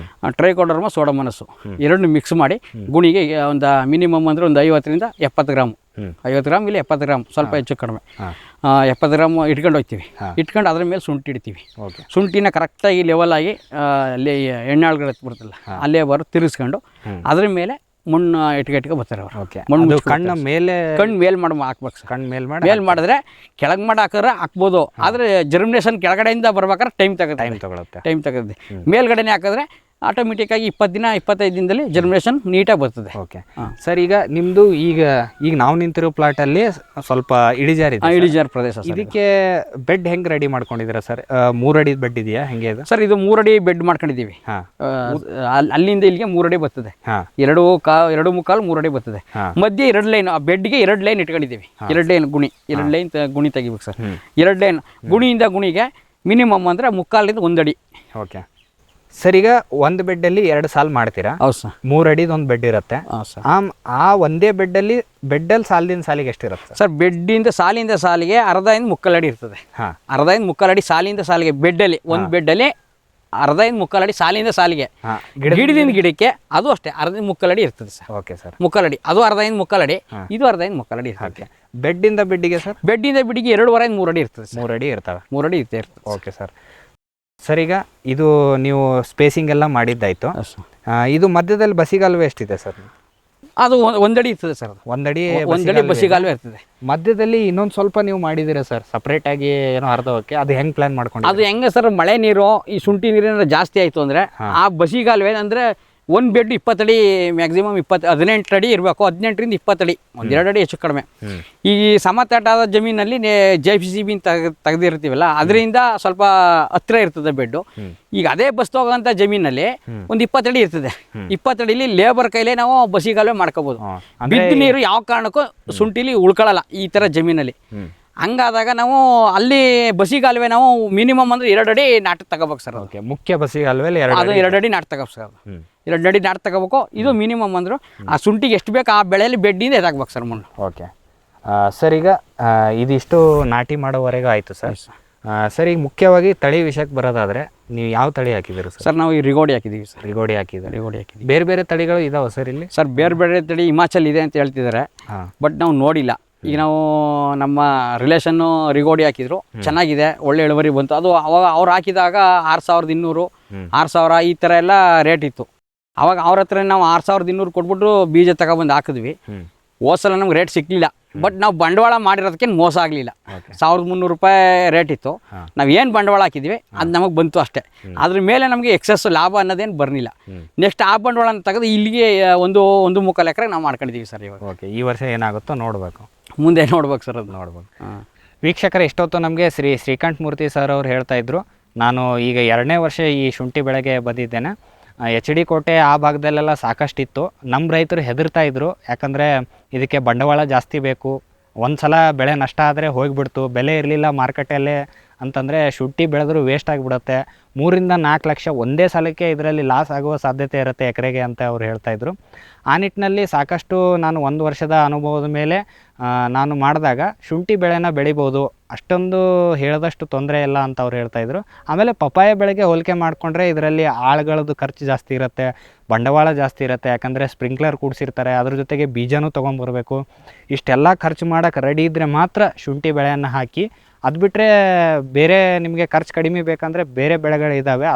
ಟ್ರೈಕೋಡರ್ಮಾ, ಸೋಡೋಮೋನಾಸು 2 ಮಿಕ್ಸ್ ಮಾಡಿ ಗುಣಿಗೆ ಒಂದು ಮಿನಿಮಮ್ ಅಂದರೆ ಒಂದು 50 ರಿಂದ 70 ಗ್ರಾಮ್, 50 ಗ್ರಾಮ್ ಇಲ್ಲ 70 ಗ್ರಾಮ್, ಸ್ವಲ್ಪ ಹೆಚ್ಚು ಕಡಿಮೆ 70 ಗ್ರಾಮ್ ಇಟ್ಕೊಂಡು ಹೋಗ್ತೀವಿ. ಇಟ್ಕೊಂಡು ಅದ್ರ ಮೇಲೆ ಶುಂಠಿ ಇಡ್ತೀವಿ. ಶುಂಠಿನ ಕರೆಕ್ಟಾಗಿ ಲೆವೆಲಾಗಿ ಎಣ್ಣೆಗಳು ಬರ್ತಲ್ಲ ಅಲ್ಲೇ ತಿರುಗಿಸ್ಕೊಂಡು ಅದ್ರ ಮೇಲೆ ಮಣ್ಣು ಇಟ್ಕೆ ಬರ್ತಾರೆ ಅವರು. ಮಣ್ಣು ಕಣ್ಣು ಮೇಲೆ ಹಾಕ್ಬೇಕು ಸರ್. ಕಣ್ಣು ಮೇಲ್ ಮಾಡಿದ್ರೆ ಕೆಳಗೆ ಮಾಡಿ ಹಾಕಿದ್ರೆ ಹಾಕ್ಬೋದು. ಆದರೆ ಜರ್ಮಿನೇಷನ್ ಕೆಳಗಡೆಯಿಂದ ಬರ್ಬೇಕಾದ್ರೆ ಟೈಮ್ ತಗೊಳುತ್ತೆ. ಮೇಲ್ಗಡೆನೇ ಹಾಕಿದ್ರೆ ಆಟೋಮೆಟಿಕ್ಕಾಗಿ 20 ದಿನ 25 ದಿನದಲ್ಲಿ ಜರ್ಮಿನೇಷನ್ ನೀಟಾಗಿ ಬರ್ತದೆ. ಓಕೆ ಸರ್, ಈಗ ನಿಮ್ಮದು ಈಗ ನಾವು ನಿಂತಿರೋ ಪ್ಲಾಟಲ್ಲಿ ಸ್ವಲ್ಪ ಇಳಿಜಾರು ಪ್ರದೇಶ. ಇದಕ್ಕೆ ಬೆಡ್ ಹೆಂಗೆ ರೆಡಿ ಮಾಡ್ಕೊಂಡಿದ್ದೀರಾ ಸರ್? 3 ಅಡಿ ಬೆಡ್ ಇದೆಯಾ? ಹೆಂಗೆ ಇದೆ ಸರ್? ಇದು 3 ಅಡಿ ಬೆಡ್ ಮಾಡ್ಕೊಂಡಿದ್ದೀವಿ. ಅಲ್ಲಿಂದ ಇಲ್ಲಿಗೆ 3 ಅಡಿ ಬರ್ತದೆ. 2.25 3 ಅಡಿ ಬರ್ತದೆ. ಮಧ್ಯೆ 2 ಲೈನ್, ಆ ಬೆಡ್ಗೆ 2 ಲೈನ್ ಇಟ್ಕೊಂಡಿದ್ದೀವಿ. 2 ಲೈನ್ ಗುಣಿ, 2 ಲೈನ್ ಗುಣಿ ತೆಗಿಬೇಕು ಸರ್. 2 ಲೈನ್ ಗುಣಿಯಿಂದ ಗುಣಿಗೆ ಮಿನಿಮಮ್ ಅಂದರೆ 3/4 1 ಅಡಿ. ಓಕೆ ಸರ್, ಈಗ ಒಂದು ಬೆಡ್ಡಲ್ಲಿ 2 ಸಾಲು ಮಾಡ್ತೀರಾ? ಹೌದು ಸರ್. 3 ಅಡಿದು ಒಂದು ಬೆಡ್ ಇರುತ್ತೆ. ಆ ಒಂದೇ ಬೆಡ್ಡಲ್ಲಿ ಸಾಲಿಂದ ಸಾಲಿಗೆ ಎಷ್ಟಿರುತ್ತೆ ಸರ್? ಬೆಡ್ಡಿಂದ ಸಾಲಿಗೆ 1/2 3/4 ಅಡಿ ಇರ್ತದೆ. 1/2 3/4 ಅಡಿ ಸಾಲಿಂದ ಸಾಲಿಗೆ ಬೆಡ್ಡಲ್ಲಿ, ಒಂದು ಬೆಡ್ಡಲ್ಲಿ 1/2 3/4 ಅಡಿ ಸಾಲಿಂದ ಸಾಲಿಗೆ. ಗಿಡದಿಂದ ಗಿಡಕ್ಕೆ ಅದು ಅಷ್ಟೇ 1/2 3/4 ಅಡಿ ಇರ್ತದೆ ಸರ್. ಓಕೆ ಸರ್, 3/4 ಅಡಿ, ಅದು 1/2 3/4 ಅಡಿ, ಇದು 1/2 3/4 ಅಡಿ ಇರ್ತದೆ. ಬೆಡ್ಡಿಂದ ಬೆಡ್ಡಿಗೆ ಸರ್? ಬೆಡ್ಡಿಂದ ಬೆಡ್ಡಿಗೆ 2.25 3 ಅಡಿ ಇರ್ತದೆ. 3 ಅಡಿ ಇರ್ತವೆ. 3 ಅಡಿ ಇರ್ತದೆ. Okay sir. ಸರ್, ಈಗ ಇದು ನೀವು ಸ್ಪೇಸಿಂಗ್ ಎಲ್ಲ ಮಾಡಿದ್ದಾಯ್ತು. ಇದು ಮಧ್ಯದಲ್ಲಿ ಬಸಿಗಾಲುವೆ ಎಷ್ಟಿದೆ ಸರ್? ಅದು 1 ಅಡಿ ಇರ್ತದೆ ಸರ್. 1 ಅಡಿ ಬಸಿಗಾಲುವೆ ಇರ್ತದೆ. ಮಧ್ಯದಲ್ಲಿ ಇನ್ನೊಂದು ಸ್ವಲ್ಪ ನೀವು ಮಾಡಿದ್ದೀರಾ ಸರ್, ಸಪ್ರೇಟಾಗಿ ಏನೋ ಅರ್ಧಕ್ಕೆ? ಅದು ಹೆಂಗೆ ಪ್ಲಾನ್ ಮಾಡ್ಕೊಂಡು? ಅದು ಹೆಂಗೆ ಸರ್, ಮಳೆ ನೀರು ಈ ಶುಂಠಿ ನೀರೇನಾದ್ರು ಜಾಸ್ತಿ ಆಯಿತು ಅಂದರೆ ಆ ಬಸಿಗಾಲುವೆ ಅಂದರೆ ಒಂದು ಬೆಡ್ 20 ಅಡಿ ಮ್ಯಾಕ್ಸಿಮಮ್ 18 ಅಡಿ ಇರಬೇಕು. 18 ರಿಂದ 20 ಅಡಿ, 1-2 ಅಡಿ ಹೆಚ್ಚು ಕಡಿಮೆ. ಈ ಸಮತಟ್ಟಾದ ಜಮೀನಲ್ಲಿ JCB ತೆಗೆದಿರ್ತೀವಲ್ಲ, ಅದರಿಂದ ಸ್ವಲ್ಪ ಹತ್ತಿರ ಇರ್ತದೆ ಬೆಡ್ಡು. ಈಗ ಅದೇ ಬಸ್ ಹೋಗೋಂಥ ಜಮೀನಲ್ಲಿ ಒಂದು 20 ಅಡಿ ಇರ್ತದೆ. 20 ಅಡಿಲಿ ಲೇಬರ್ ಕೈಲೇ ನಾವು ಬಸಿಗಾಲುವೆ ಮಾಡ್ಕೋಬೋದು. ಬಿದ್ದ ನೀರು ಯಾವ ಕಾರಣಕ್ಕೂ ಶುಂಠಿಲಿ ಉಳ್ಕೊಳ್ಳಲ್ಲ ಈ ಥರ ಜಮೀನಲ್ಲಿ. ಹಂಗಾದಾಗ ನಾವು ಅಲ್ಲಿ ಬಸಿಗಾಲುವೆ ನಾವು ಮಿನಿಮಮ್ ಅಂದರೆ 2 ಅಡಿ ನಾಟಕ ತಗೋಬೇಕು ಸರ್. ಓಕೆ, ಮುಖ್ಯ ಬಸಿಗಾಲುವೆ 2 ಅಡಿ ನಾಟಕ ತಗೋಬೇಕು ಸರ್. 2 ಅಡಿ ನಾಟ್ ತಗೋಬೇಕು. ಇದು ಮಿನಿಮಮ್ ಅಂದರು ಆ ಶುಂಠಿಗೆ ಎಷ್ಟು ಬೇಕು ಆ ಬೆಳೆಯಲ್ಲಿ ಬೆಡ್ಡಿಂದ ಎದಾಕ್ಬೇಕು ಸರ್ ಮಣ್ಣು. ಓಕೆ ಸರ್, ಈಗ ಇದಿಷ್ಟು ನಾಟಿ ಮಾಡೋವರೆಗೂ ಆಯಿತು ಸರ್. ಸರ್, ಈಗ ಮುಖ್ಯವಾಗಿ ತಳಿ ವಿಷಯಕ್ಕೆ ಬರೋದಾದರೆ ನೀವು ಯಾವ ತಳಿ ಹಾಕಿದ್ದೀರಿ ಸರ್? ಸರ್ ನಾವು ಈ ರಿಗೋಡಿ ಹಾಕಿದ್ದೀವಿ ಸರ್. ರಿಗೋಡಿ ಹಾಕಿದ್ದೀವಿ. ಬೇರೆ ಬೇರೆ ತಳಿಗಳು ಇದಾವೆ ಸರ್ ಇಲ್ಲಿ? ಸರ್ ಬೇರೆ ಬೇರೆ ತಳಿ ಹಿಮಾಚಲ್ ಇದೆ ಅಂತ ಹೇಳ್ತಿದ್ದಾರೆ, ಬಟ್ ನಾವು ನೋಡಿಲ್ಲ. ಈಗ ನಾವು ನಮ್ಮ ರಿಲೇಷನ್ನು ರಿಗೋಡಿ ಹಾಕಿದ್ರು, ಚೆನ್ನಾಗಿದೆ, ಒಳ್ಳೆ ಇಳುವರಿ ಬಂತು. ಅದು ಅವಾಗ ಅವ್ರು ಹಾಕಿದಾಗ 6200 6000 ಈ ಥರ ಎಲ್ಲ ರೇಟ್ ಇತ್ತು. ಅವಾಗ ಅವ್ರ ಹತ್ರ ನಾವು 6200 ಕೊಟ್ಬಿಟ್ಟು ಬೀಜ ತಗೊಬಂದು ಹಾಕಿದ್ವಿ. ಹೋದ್ಸಲ ನಮ್ಗೆ ರೇಟ್ ಸಿಕ್ಕಲಿಲ್ಲ, ಬಟ್ ನಾವು ಬಂಡವಾಳ ಮಾಡಿರೋದಕ್ಕೆ ಮೋಸ ಆಗಲಿಲ್ಲ. 1300 ರೂಪಾಯಿ ರೇಟ್ ಇತ್ತು. ನಾವು ಏನು ಬಂಡವಾಳ ಹಾಕಿದ್ವಿ ಅದು ನಮಗೆ ಬಂತು ಅಷ್ಟೇ. ಅದ್ರ ಮೇಲೆ ನಮಗೆ ಎಕ್ಸಸ್ ಲಾಭ ಅನ್ನೋದೇನು ಬರಲಿಲ್ಲ. ನೆಕ್ಸ್ಟ್ ಆ ಬಂಡವಾಳನ ತೆಗೆದು ಇಲ್ಲಿಗೆ 1.25 ಎಕರೆ ನಾವು ಮಾಡ್ಕೊಂಡಿದ್ದೀವಿ ಸರ್ ಇವಾಗ. ಓಕೆ, ಈ ವರ್ಷ ಏನಾಗುತ್ತೋ ನೋಡಬೇಕು, ಮುಂದೆ ನೋಡ್ಬೇಕು ಸರ್, ಅದು ನೋಡ್ಬೇಕು. ವೀಕ್ಷಕರೇ, ಇಷ್ಟೊತ್ತು ನಮಗೆ ಶ್ರೀಕಂಠ ಮೂರ್ತಿ ಸರ್ ಅವ್ರು ಹೇಳ್ತಾ ಇದ್ರು, ನಾನು ಈಗ 2ನೇ ವರ್ಷ ಈ ಶುಂಠಿ ಬೆಳೆಗೆ ಬಂದಿದ್ದೇನೆ. HD ಕೋಟೆ ಆ ಭಾಗದಲ್ಲೆಲ್ಲ ಸಾಕಷ್ಟಿತ್ತು. ನಮ್ಮ ರೈತರು ಹೆದರ್ತಾ ಇದ್ರು, ಯಾಕಂದರೆ ಇದಕ್ಕೆ ಬಂಡವಾಳ ಜಾಸ್ತಿ ಬೇಕು, ಒಂದು ಸಲ ಬೆಳೆ ನಷ್ಟ ಆದರೆ ಹೋಗಿಬಿಡ್ತು, ಬೆಲೆ ಇರಲಿಲ್ಲ ಮಾರ್ಕೆಟಲ್ಲೇ ಅಂತಂದರೆ ಶುಂಠಿ ಬೆಳೆದ್ರೂ ವೇಸ್ಟ್ ಆಗಿಬಿಡುತ್ತೆ, 3 ರಿಂದ 4 ಲಕ್ಷ ಒಂದೇ ಸಲಕ್ಕೆ ಇದರಲ್ಲಿ ಲಾಸ್ ಆಗುವ ಸಾಧ್ಯತೆ ಇರುತ್ತೆ ಎಕರೆಗೆ ಅಂತ ಅವ್ರು ಹೇಳ್ತಾಯಿದ್ರು. ಆ ನಿಟ್ಟಿನಲ್ಲಿ ಸಾಕಷ್ಟು ನಾನು 1 ವರ್ಷದ ಅನುಭವದ ಮೇಲೆ ನಾನು ಮಾಡಿದಾಗ ಶುಂಠಿ ಬೆಳೆನ ಬೆಳಿಬೋದು, ಅಷ್ಟೊಂದು ಹೇಳದಷ್ಟು ತೊಂದರೆ ಇಲ್ಲ ಅಂತ ಅವ್ರು ಹೇಳ್ತಾಯಿದ್ರು. ಆಮೇಲೆ ಪಪಾಯ ಬೆಳೆಗೆ ಹೋಲಿಕೆ ಮಾಡಿಕೊಂಡ್ರೆ ಇದರಲ್ಲಿ ಆಳುಗಳದ್ದು ಖರ್ಚು ಜಾಸ್ತಿ ಇರುತ್ತೆ, ಬಂಡವಾಳ ಜಾಸ್ತಿ ಇರುತ್ತೆ, ಯಾಕಂದರೆ ಸ್ಪ್ರಿಂಕ್ಲರ್ ಕೂಡಿಸಿರ್ತಾರೆ, ಅದ್ರ ಜೊತೆಗೆ ಬೀಜನೂ ತೊಗೊಂಬರ್ಬೇಕು. ಇಷ್ಟೆಲ್ಲ ಖರ್ಚು ಮಾಡೋಕ್ಕೆ ರೆಡಿ ಇದ್ದರೆ ಮಾತ್ರ ಶುಂಠಿ ಬೆಳೆಯನ್ನು ಹಾಕಿ. ಅದು ಬಿಟ್ಟರೆ ಬೇರೆ ನಿಮಗೆ ಖರ್ಚು ಕಡಿಮೆ ಬೇಕಂದರೆ ಬೇರೆ ಬೆಳೆಗಳಿದ್ದಾವೆ,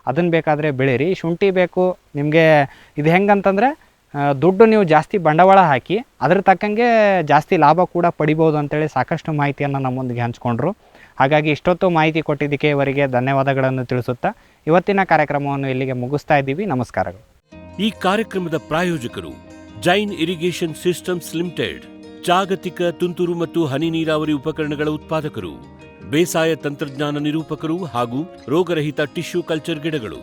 ಅದನ್ನು ಬೇಕಾದರೆ ಬೆಳೀರಿ. ಶುಂಠಿ ಬೇಕು ನಿಮಗೆ, ಇದು ಹೆಂಗಂತಂದರೆ ದುಡ್ಡು ನೀವು ಜಾಸ್ತಿ ಬಂಡವಾಳ ಹಾಕಿ ಅದ್ರ ತಕ್ಕಂಗೆ ಜಾಸ್ತಿ ಲಾಭ ಕೂಡ ಪಡಿಬೋದು ಅಂತೇಳಿ ಸಾಕಷ್ಟು ಮಾಹಿತಿಯನ್ನು ನಮ್ಮೊಂದಿಗೆ ಹಂಚ್ಕೊಂಡ್ರು. ಹಾಗಾಗಿ ಇಷ್ಟೊತ್ತು ಮಾಹಿತಿ ಕೊಟ್ಟಿದ್ದಕ್ಕೆ ಇವರಿಗೆ ಧನ್ಯವಾದಗಳನ್ನು ತಿಳಿಸುತ್ತಾ ಇವತ್ತಿನ ಕಾರ್ಯಕ್ರಮವನ್ನು ಇಲ್ಲಿಗೆ ಮುಗಿಸ್ತಾ ಇದ್ದೀವಿ. ನಮಸ್ಕಾರಗಳು. ಈ ಕಾರ್ಯಕ್ರಮದ ಪ್ರಾಯೋಜಕರು ಜೈನ್ ಇರಿಗೇಷನ್ ಸಿಸ್ಟಮ್ಸ್ ಲಿಮಿಟೆಡ್, ಜಾಗತಿಕ ತುಂತುರು ಮತ್ತು ಹನಿ ನೀರಾವರಿ ಉಪಕರಣಗಳ ಉತ್ಪಾದಕರು, ಬೇಸಾಯ ತಂತ್ರಜ್ಞಾನ ನಿರೂಪಕರು ಹಾಗೂ ರೋಗರಹಿತ ಟಿಶ್ಯೂ ಕಲ್ಚರ್ ಗಿಡಗಳು.